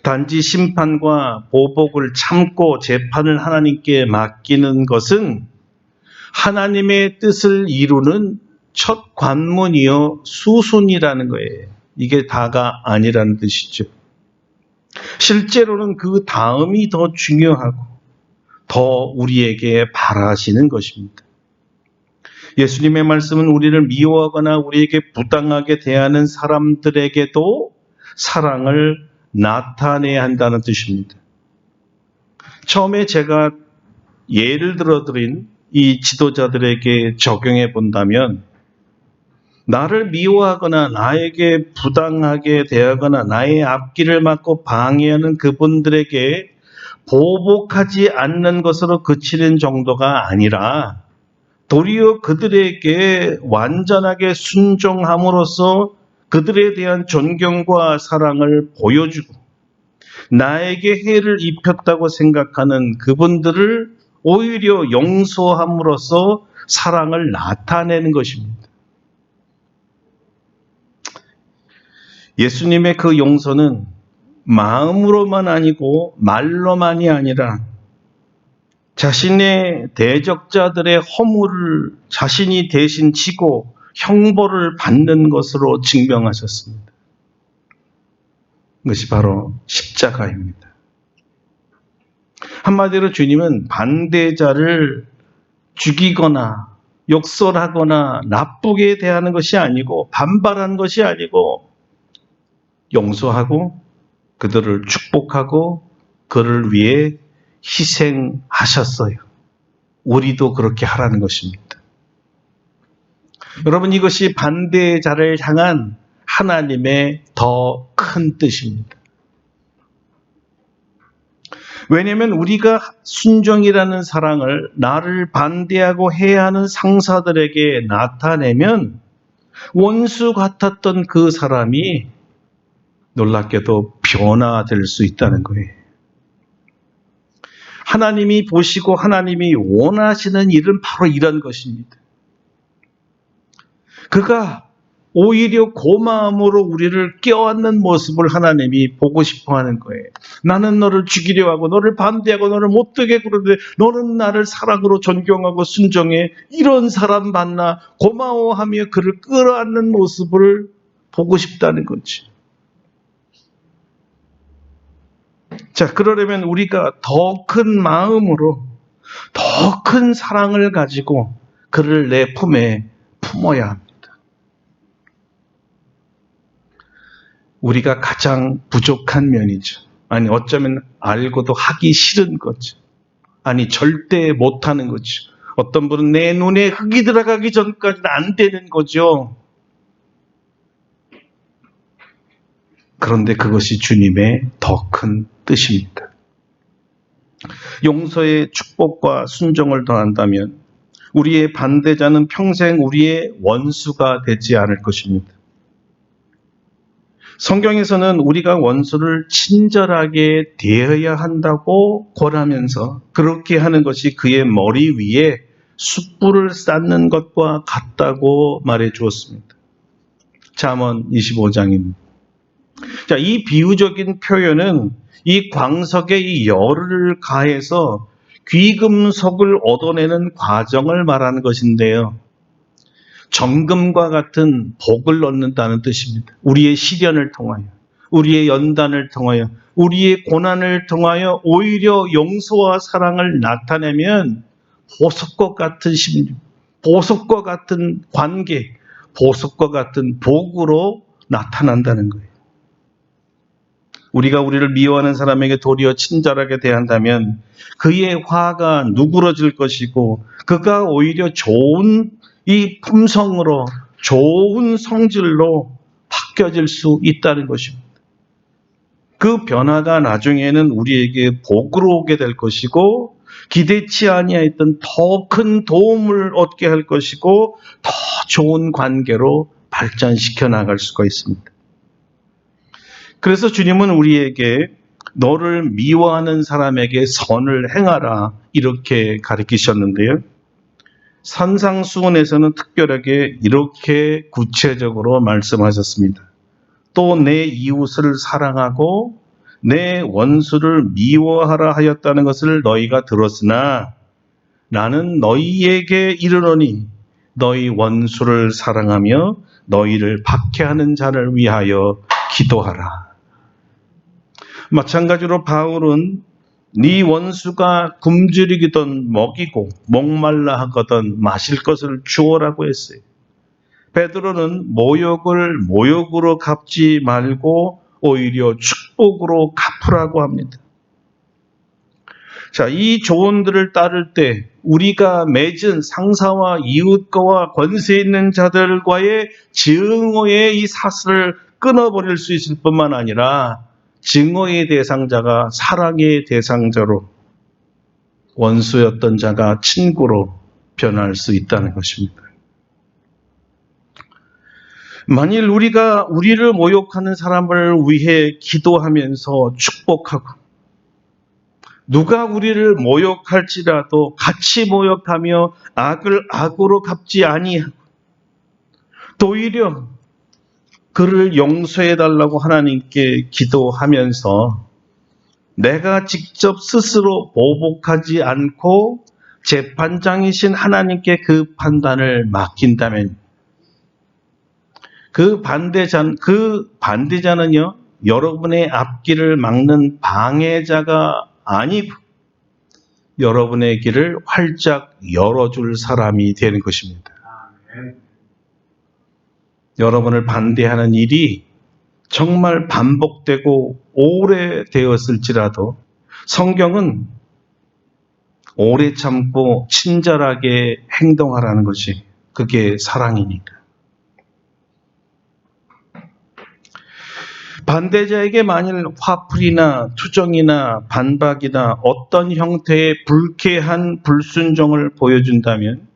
단지 심판과 보복을 참고 재판을 하나님께 맡기는 것은 하나님의 뜻을 이루는 첫 관문이요 수순이라는 거예요. 이게 다가 아니라는 뜻이죠. 실제로는 그 다음이 더 중요하고 더 우리에게 바라시는 것입니다. 예수님의 말씀은 우리를 미워하거나 우리에게 부당하게 대하는 사람들에게도 사랑을 나타내야 한다는 뜻입니다. 처음에 제가 예를 들어 드린 이 지도자들에게 적용해 본다면 나를 미워하거나 나에게 부당하게 대하거나 나의 앞길을 막고 방해하는 그분들에게 보복하지 않는 것으로 그치는 정도가 아니라 도리어 그들에게 완전하게 순종함으로써 그들에 대한 존경과 사랑을 보여주고 나에게 해를 입혔다고 생각하는 그분들을 오히려 용서함으로써 사랑을 나타내는 것입니다. 예수님의 그 용서는 마음으로만 아니고 말로만이 아니라 자신의 대적자들의 허물을 자신이 대신 지고 형벌을 받는 것으로 증명하셨습니다. 그것이 바로 십자가입니다. 한마디로 주님은 반대자를 죽이거나 욕설하거나 나쁘게 대하는 것이 아니고 반발하는 것이 아니고 용서하고 그들을 축복하고 그를 위해 희생하셨어요. 우리도 그렇게 하라는 것입니다. 여러분, 이것이 반대자를 향한 하나님의 더 큰 뜻입니다. 왜냐하면 우리가 순종이라는 사랑을 나를 반대하고 해야 하는 상사들에게 나타내면 원수 같았던 그 사람이 놀랍게도 변화될 수 있다는 거예요. 하나님이 보시고 하나님이 원하시는 일은 바로 이런 것입니다. 그가 오히려 고마움으로 우리를 껴안는 모습을 하나님이 보고 싶어 하는 거예요. 나는 너를 죽이려 하고 너를 반대하고 너를 못되게 그러는데 너는 나를 사랑으로 존경하고 순종해. 이런 사람 만나 고마워하며 그를 끌어안는 모습을 보고 싶다는 거지. 자, 그러려면 우리가 더 큰 마음으로 더 큰 사랑을 가지고 그를 내 품에 품어야 합니다. 우리가 가장 부족한 면이죠. 아니, 어쩌면 알고도 하기 싫은 거죠. 아니, 절대 못하는 거죠. 어떤 분은 내 눈에 흙이 들어가기 전까지는 안 되는 거죠. 그런데 그것이 주님의 더 큰 뜻입니다. 용서의 축복과 순종을 더한다면 우리의 반대자는 평생 우리의 원수가 되지 않을 것입니다. 성경에서는 우리가 원수를 친절하게 대해야 한다고 권하면서 그렇게 하는 것이 그의 머리 위에 숯불을 쌓는 것과 같다고 말해 주었습니다. 잠언 25장입니다. 자, 이 비유적인 표현은 이 광석에 이 열을 가해서 귀금속을 얻어내는 과정을 말하는 것인데요. 정금과 같은 복을 얻는다는 뜻입니다. 우리의 시련을 통하여, 우리의 연단을 통하여, 우리의 고난을 통하여 오히려 용서와 사랑을 나타내면 보석과 같은 심리, 보석과 같은 관계, 보석과 같은 복으로 나타난다는 거예요. 우리가 우리를 미워하는 사람에게 도리어 친절하게 대한다면 그의 화가 누그러질 것이고 그가 오히려 좋은 이 품성으로 좋은 성질로 바뀌어질 수 있다는 것입니다. 그 변화가 나중에는 우리에게 복으로 오게 될 것이고 기대치 아니했던 더 큰 도움을 얻게 할 것이고 더 좋은 관계로 발전시켜 나갈 수가 있습니다. 그래서 주님은 우리에게 너를 미워하는 사람에게 선을 행하라 이렇게 가르치셨는데요. 산상수훈에서는 특별하게 이렇게 구체적으로 말씀하셨습니다. 또 내 이웃을 사랑하고 내 원수를 미워하라 하였다는 것을 너희가 들었으나 나는 너희에게 이르노니 너희 원수를 사랑하며 너희를 박해하는 자를 위하여 기도하라. 마찬가지로 바울은 네 원수가 굶주리기든 먹이고 목말라 하거든 마실 것을 주어라고 했어요. 베드로는 모욕을 모욕으로 갚지 말고 오히려 축복으로 갚으라고 합니다. 자, 이 조언들을 따를 때 우리가 맺은 상사와 이웃과와 권세 있는 자들과의 증오의 이 사슬을 끊어버릴 수 있을 뿐만 아니라 증오의 대상자가 사랑의 대상자로, 원수였던 자가 친구로 변할 수 있다는 것입니다. 만일 우리가 우리를 모욕하는 사람을 위해 기도하면서 축복하고 누가 우리를 모욕할지라도 같이 모욕하며 악을 악으로 갚지 아니하고 오히려 그를 용서해달라고 하나님께 기도하면서 내가 직접 스스로 보복하지 않고 재판장이신 하나님께 그 판단을 맡긴다면 그 반대자는요, 여러분의 앞길을 막는 방해자가 아니고 여러분의 길을 활짝 열어줄 사람이 되는 것입니다. 여러분을 반대하는 일이 정말 반복되고 오래되었을지라도 성경은 오래 참고 친절하게 행동하라는 것이 그게 사랑이니까. 반대자에게 만일 화풀이나 투정이나 반박이나 어떤 형태의 불쾌한 불순종을 보여준다면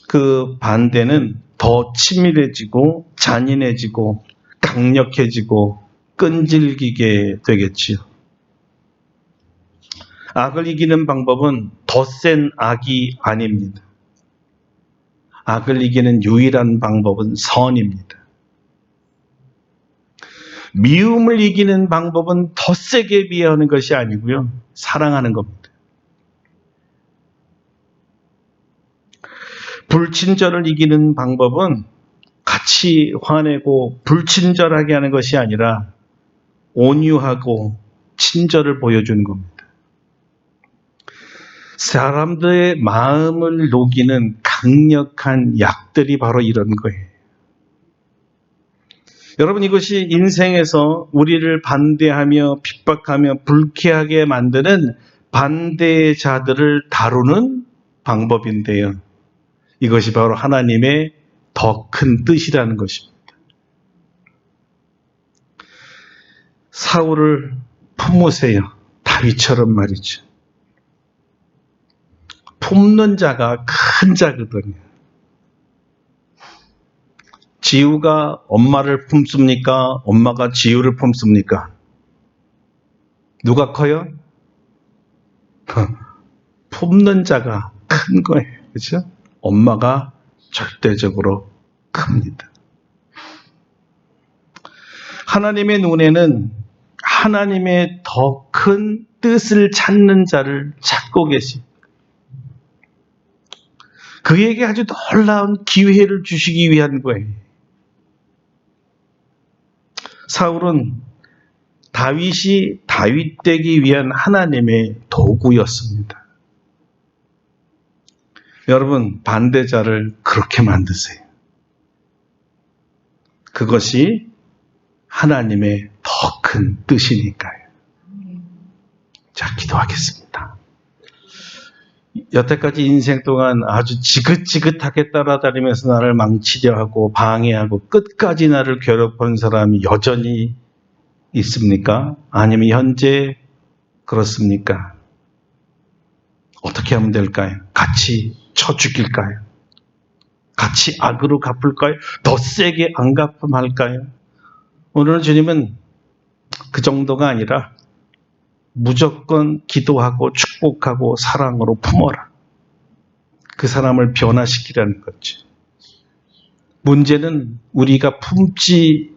그 반대는 더 치밀해지고 잔인해지고 강력해지고 끈질기게 되겠지요. 악을 이기는 방법은 더 센 악이 아닙니다. 악을 이기는 유일한 방법은 선입니다. 미움을 이기는 방법은 더 세게 비하하는 것이 아니고요. 사랑하는 겁니다. 불친절을 이기는 방법은 같이 화내고 불친절하게 하는 것이 아니라 온유하고 친절을 보여주는 겁니다. 사람들의 마음을 녹이는 강력한 약들이 바로 이런 거예요. 여러분, 이것이 인생에서 우리를 반대하며 핍박하며 불쾌하게 만드는 반대자들을 다루는 방법인데요. 이것이 바로 하나님의 더 큰 뜻이라는 것입니다. 사울을 품으세요. 다윗처럼 말이죠. 품는 자가 큰 자거든요. 지우가 엄마를 품습니까? 엄마가 지우를 품습니까? 누가 커요? 품는 자가 큰 거예요. 그렇죠? 엄마가 절대적으로 큽니다. 하나님의 눈에는 하나님의 더 큰 뜻을 찾는 자를 찾고 계십니다. 그에게 아주 놀라운 기회를 주시기 위한 거예요. 사울은 다윗이 다윗 되기 위한 하나님의 도구였습니다. 여러분, 반대자를 그렇게 만드세요. 그것이 하나님의 더 큰 뜻이니까요. 자, 기도하겠습니다. 여태까지 인생 동안 아주 지긋지긋하게 따라다니면서 나를 망치려 하고 방해하고 끝까지 나를 괴롭힌 사람이 여전히 있습니까? 아니면 현재 그렇습니까? 어떻게 하면 될까요? 같이 쳐 죽일까요? 같이 악으로 갚을까요? 더 세게 안 갚음할까요? 오늘 주님은 그 정도가 아니라 무조건 기도하고 축복하고 사랑으로 품어라. 그 사람을 변화시키라는 거죠. 문제는 우리가 품지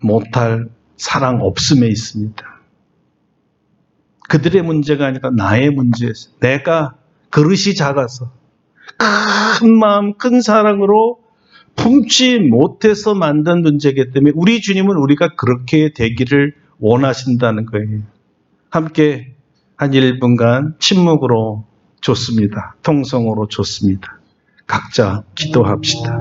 못할 사랑 없음에 있습니다. 그들의 문제가 아니라 나의 문제였어요. 내가 그릇이 작아서 큰 마음, 큰 사랑으로 품지 못해서 만든 문제이기 때문에 우리 주님은 우리가 그렇게 되기를 원하신다는 거예요. 함께 한 1분간 침묵으로 좋습니다. 통성으로 좋습니다. 각자 기도합시다.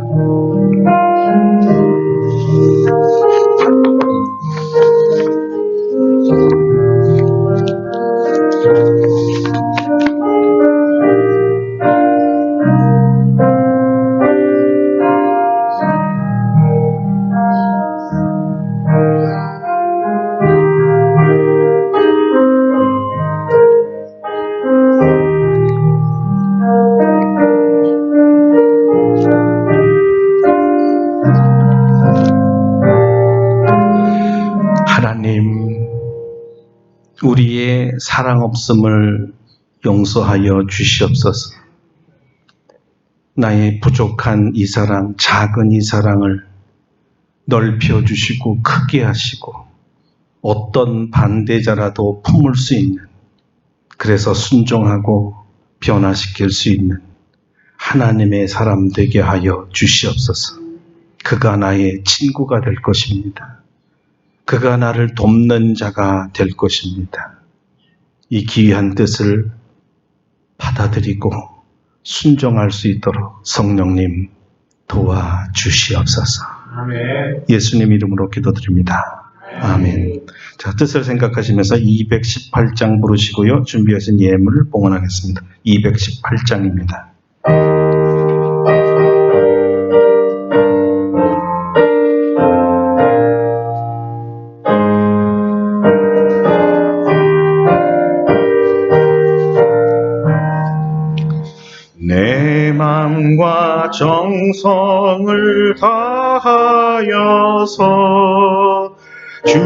하나님, 우리의 사랑 없음을 용서하여 주시옵소서. 나의 부족한 이 사랑, 작은 이 사랑을 넓혀 주시고 크게 하시고 어떤 반대자라도 품을 수 있는, 그래서 순종하고 변화시킬 수 있는 하나님의 사람 되게 하여 주시옵소서. 그가 나의 친구가 될 것입니다. 그가 나를 돕는 자가 될 것입니다. 이 기이한 뜻을 받아들이고 순종할 수 있도록 성령님 도와주시옵소서. 아멘. 예수님 이름으로 기도드립니다. 아멘. 자, 뜻을 생각하시면서 218장 부르시고요. 준비하신 예물을 봉헌하겠습니다. 218장입니다. 내 마음과 정성을 다하여서 주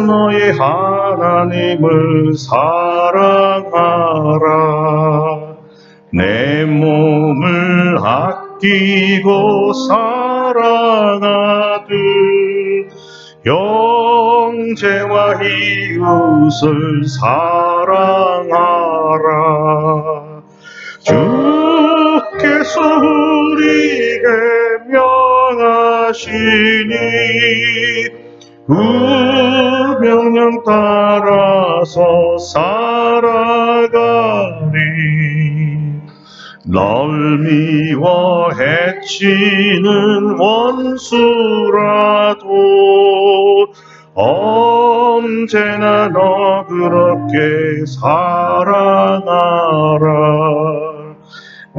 너의 하나님을 사랑하라. 내 몸을 아끼고 사랑하듯 형제와 이웃을 사랑하라. 주께서 우리에게 명하시니 그 명령 따라서 살아가리. 널 미워 해치는 원수라도 언제나 너 그렇게 사랑하라.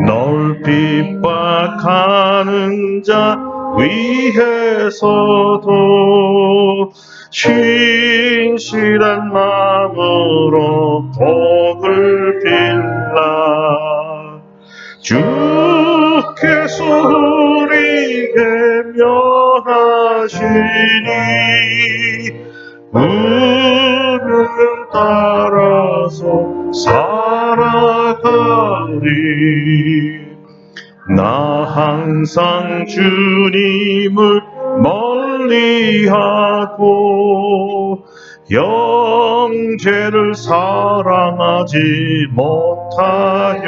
널 핍박하는 자 위해서도 신실한 마음으로 복을 빌라. 주께서 우리에게 명하시니 우리는 따라서 살아가리. 나 항상 주님을 멀리하고 형제를 사랑하지 못하였다.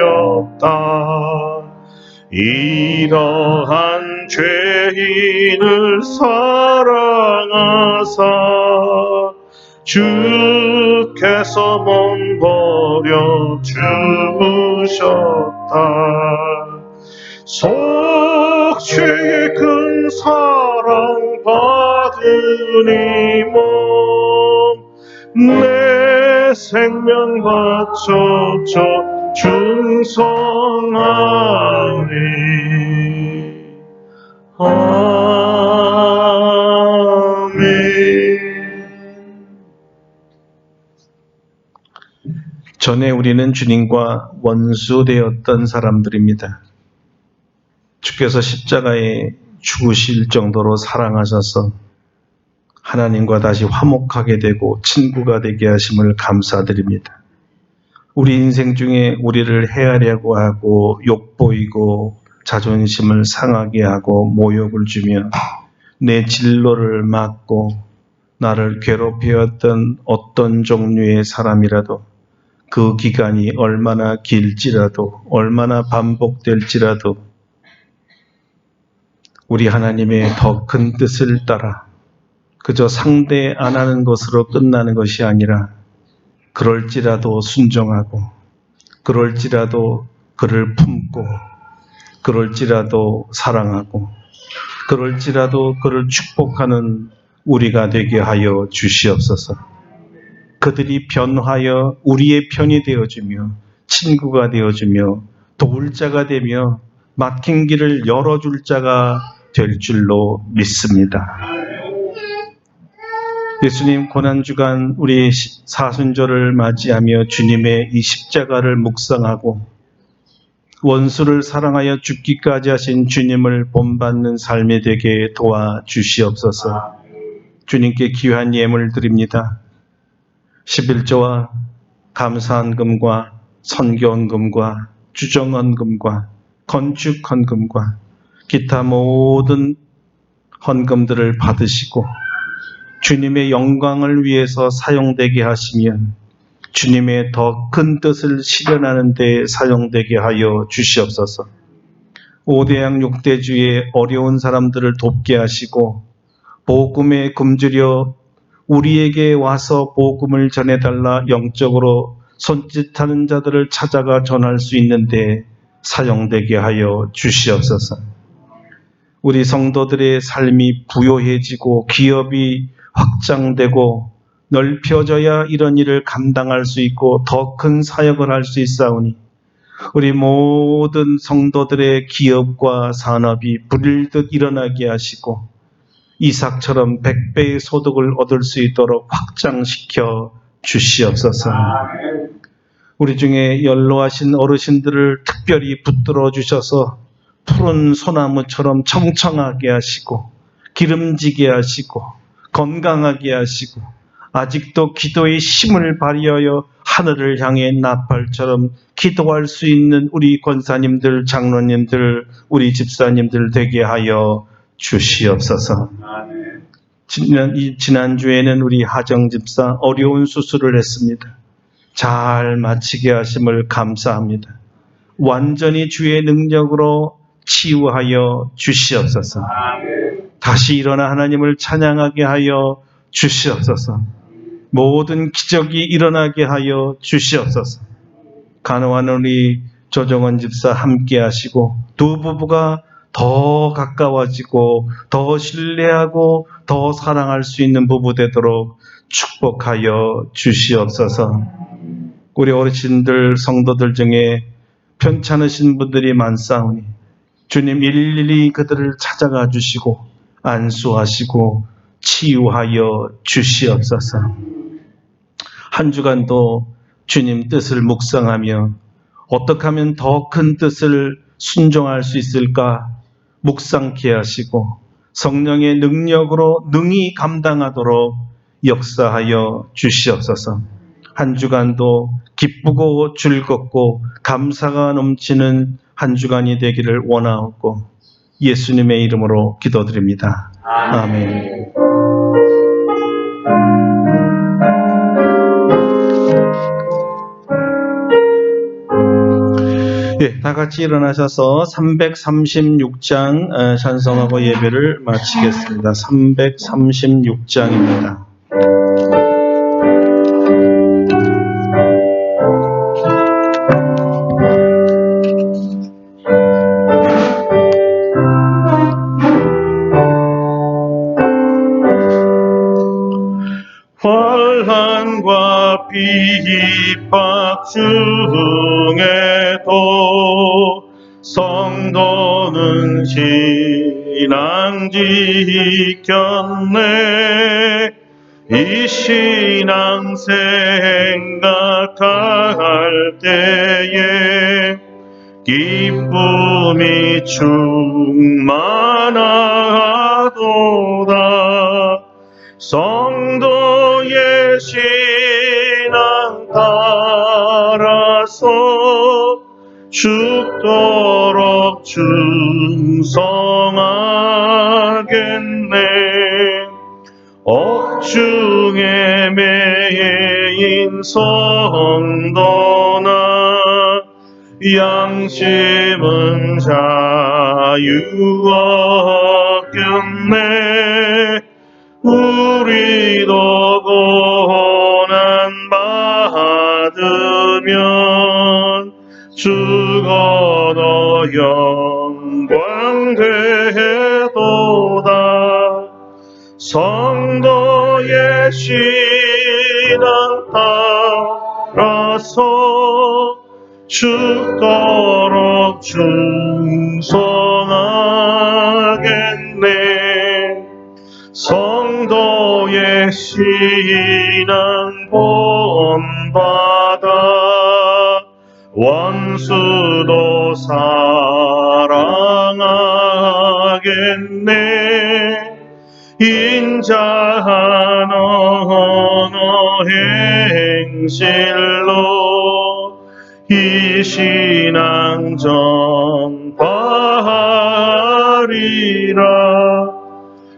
이러한 죄인을 사랑하사 주께서 몸버려 주셨다. 속죄의 큰 사랑 받은 이 몸 내 생명 바쳐져 충성하리. 아멘. 전에 우리는 주님과 원수되었던 사람들입니다. 주께서 십자가에 죽으실 정도로 사랑하셔서 하나님과 다시 화목하게 되고 친구가 되게 하심을 감사드립니다. 우리 인생 중에 우리를 해하려고 하고 욕보이고 자존심을 상하게 하고 모욕을 주며 내 진로를 막고 나를 괴롭혀왔던 어떤 종류의 사람이라도 그 기간이 얼마나 길지라도 얼마나 반복될지라도 우리 하나님의 더 큰 뜻을 따라 그저 상대 안 하는 것으로 끝나는 것이 아니라 그럴지라도 순종하고 그럴지라도 그를 품고 그럴지라도 사랑하고 그럴지라도 그를 축복하는 우리가 되게 하여 주시옵소서. 그들이 변하여 우리의 편이 되어주며 친구가 되어주며 도울 자가 되며 막힌 길을 열어줄 자가 될 줄로 믿습니다. 예수님 고난주간 우리 사순절을 맞이하며 주님의 이 십자가를 묵상하고 원수를 사랑하여 죽기까지 하신 주님을 본받는 삶이 되게 도와주시옵소서. 주님께 귀한 예물 드립니다. 11조와 감사헌금과 선교헌금과 주정헌금과 건축헌금과 기타 모든 헌금들을 받으시고 주님의 영광을 위해서 사용되게 하시면 주님의 더 큰 뜻을 실현하는 데 사용되게 하여 주시옵소서. 5대양 6대주의 어려운 사람들을 돕게 하시고 복음에 굶주려 우리에게 와서 복음을 전해달라 영적으로 손짓하는 자들을 찾아가 전할 수 있는데 사용되게 하여 주시옵소서. 우리 성도들의 삶이 부요해지고 기업이 확장되고 넓혀져야 이런 일을 감당할 수 있고 더 큰 사역을 할 수 있사오니 우리 모든 성도들의 기업과 산업이 불일듯 일어나게 하시고 이삭처럼 100배의 소득을 얻을 수 있도록 확장시켜 주시옵소서. 우리 중에 연로하신 어르신들을 특별히 붙들어 주셔서 푸른 소나무처럼 청청하게 하시고 기름지게 하시고 건강하게 하시고 아직도 기도의 힘을 발휘하여 하늘을 향해 나팔처럼 기도할 수 있는 우리 권사님들, 장로님들, 우리 집사님들 되게 하여 주시옵소서. 지난주에는 우리 하정집사 어려운 수술을 했습니다. 잘 마치게 하심을 감사합니다. 완전히 주의 능력으로 치유하여 주시옵소서. 다시 일어나 하나님을 찬양하게 하여 주시옵소서. 모든 기적이 일어나게 하여 주시옵소서. 간호하는 우리 조정원 집사 함께 하시고 두 부부가 더 가까워지고 더 신뢰하고 더 사랑할 수 있는 부부 되도록 축복하여 주시옵소서. 우리 어르신들 성도들 중에 편찮으신 분들이 많사오니 주님 일일이 그들을 찾아가 주시고 안수하시고 치유하여 주시옵소서. 한 주간도 주님 뜻을 묵상하며 어떻게 하면 더 큰 뜻을 순종할 수 있을까 묵상케 하시고 성령의 능력으로 능히 감당하도록 역사하여 주시옵소서. 한 주간도 기쁘고 즐겁고 감사가 넘치는 한 주간이 되기를 원하옵고 예수님의 이름으로 기도드립니다. 아멘. 예, 다 같이 일어나셔서 336장 찬송하고 예배를 마치겠습니다. 336장입니다. 환난과 핍박 중에도 성도는 신앙 지켰네. 이 신앙 생각할 때에 기쁨이 충만하도다. 성도의 신앙 따라서 죽도록 충성하겠네. 억중에 매인 성도나 양심은 자유 얻겠네. 우리도 고난 받으면 죽어도 영광 되도다. 성도의 신앙 따라서 죽도록 충성하겠네. 성도의 신앙 본받아 원수도 사랑하겠네. 인자한 언어 행실로 이 신앙 전파하리라.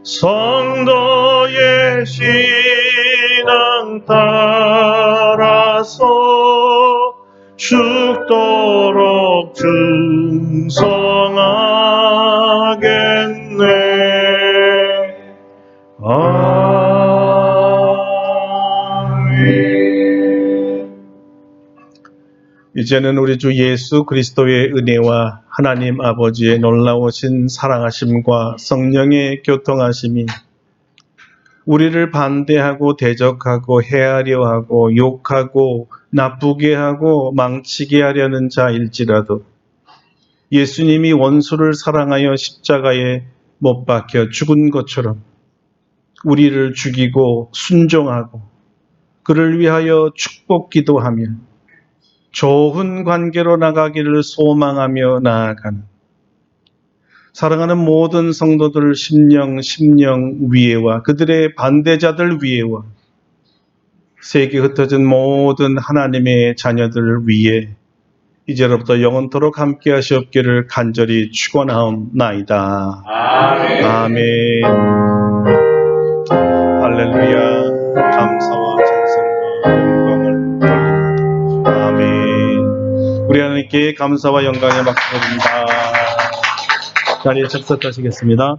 성도의 신앙 따라서 죽도록 충성하겠네. 아멘. 이제는 우리 주 예수 그리스도의 은혜와 하나님 아버지의 놀라우신 사랑하심과 성령의 교통하심이 우리를 반대하고 대적하고 해하려 하고 욕하고 나쁘게 하고 망치게 하려는 자일지라도 예수님이 원수를 사랑하여 십자가에 못 박혀 죽은 것처럼 우리를 죽이고 순종하고 그를 위하여 축복 기도하며 좋은 관계로 나가기를 소망하며 나아가는 사랑하는 모든 성도들 심령 위에와 그들의 반대자들 위에와 세계 흩어진 모든 하나님의 자녀들 위에 이제로부터 영원토록 함께 하시옵기를 간절히 축원하옵나이다. 아멘. 아멘. 할렐루야. 감사와 찬송과 영광을 돌립니다. 아멘. 우리 하나님께 감사와 영광의 박수 드립니다. 자리에 접속하시겠습니다.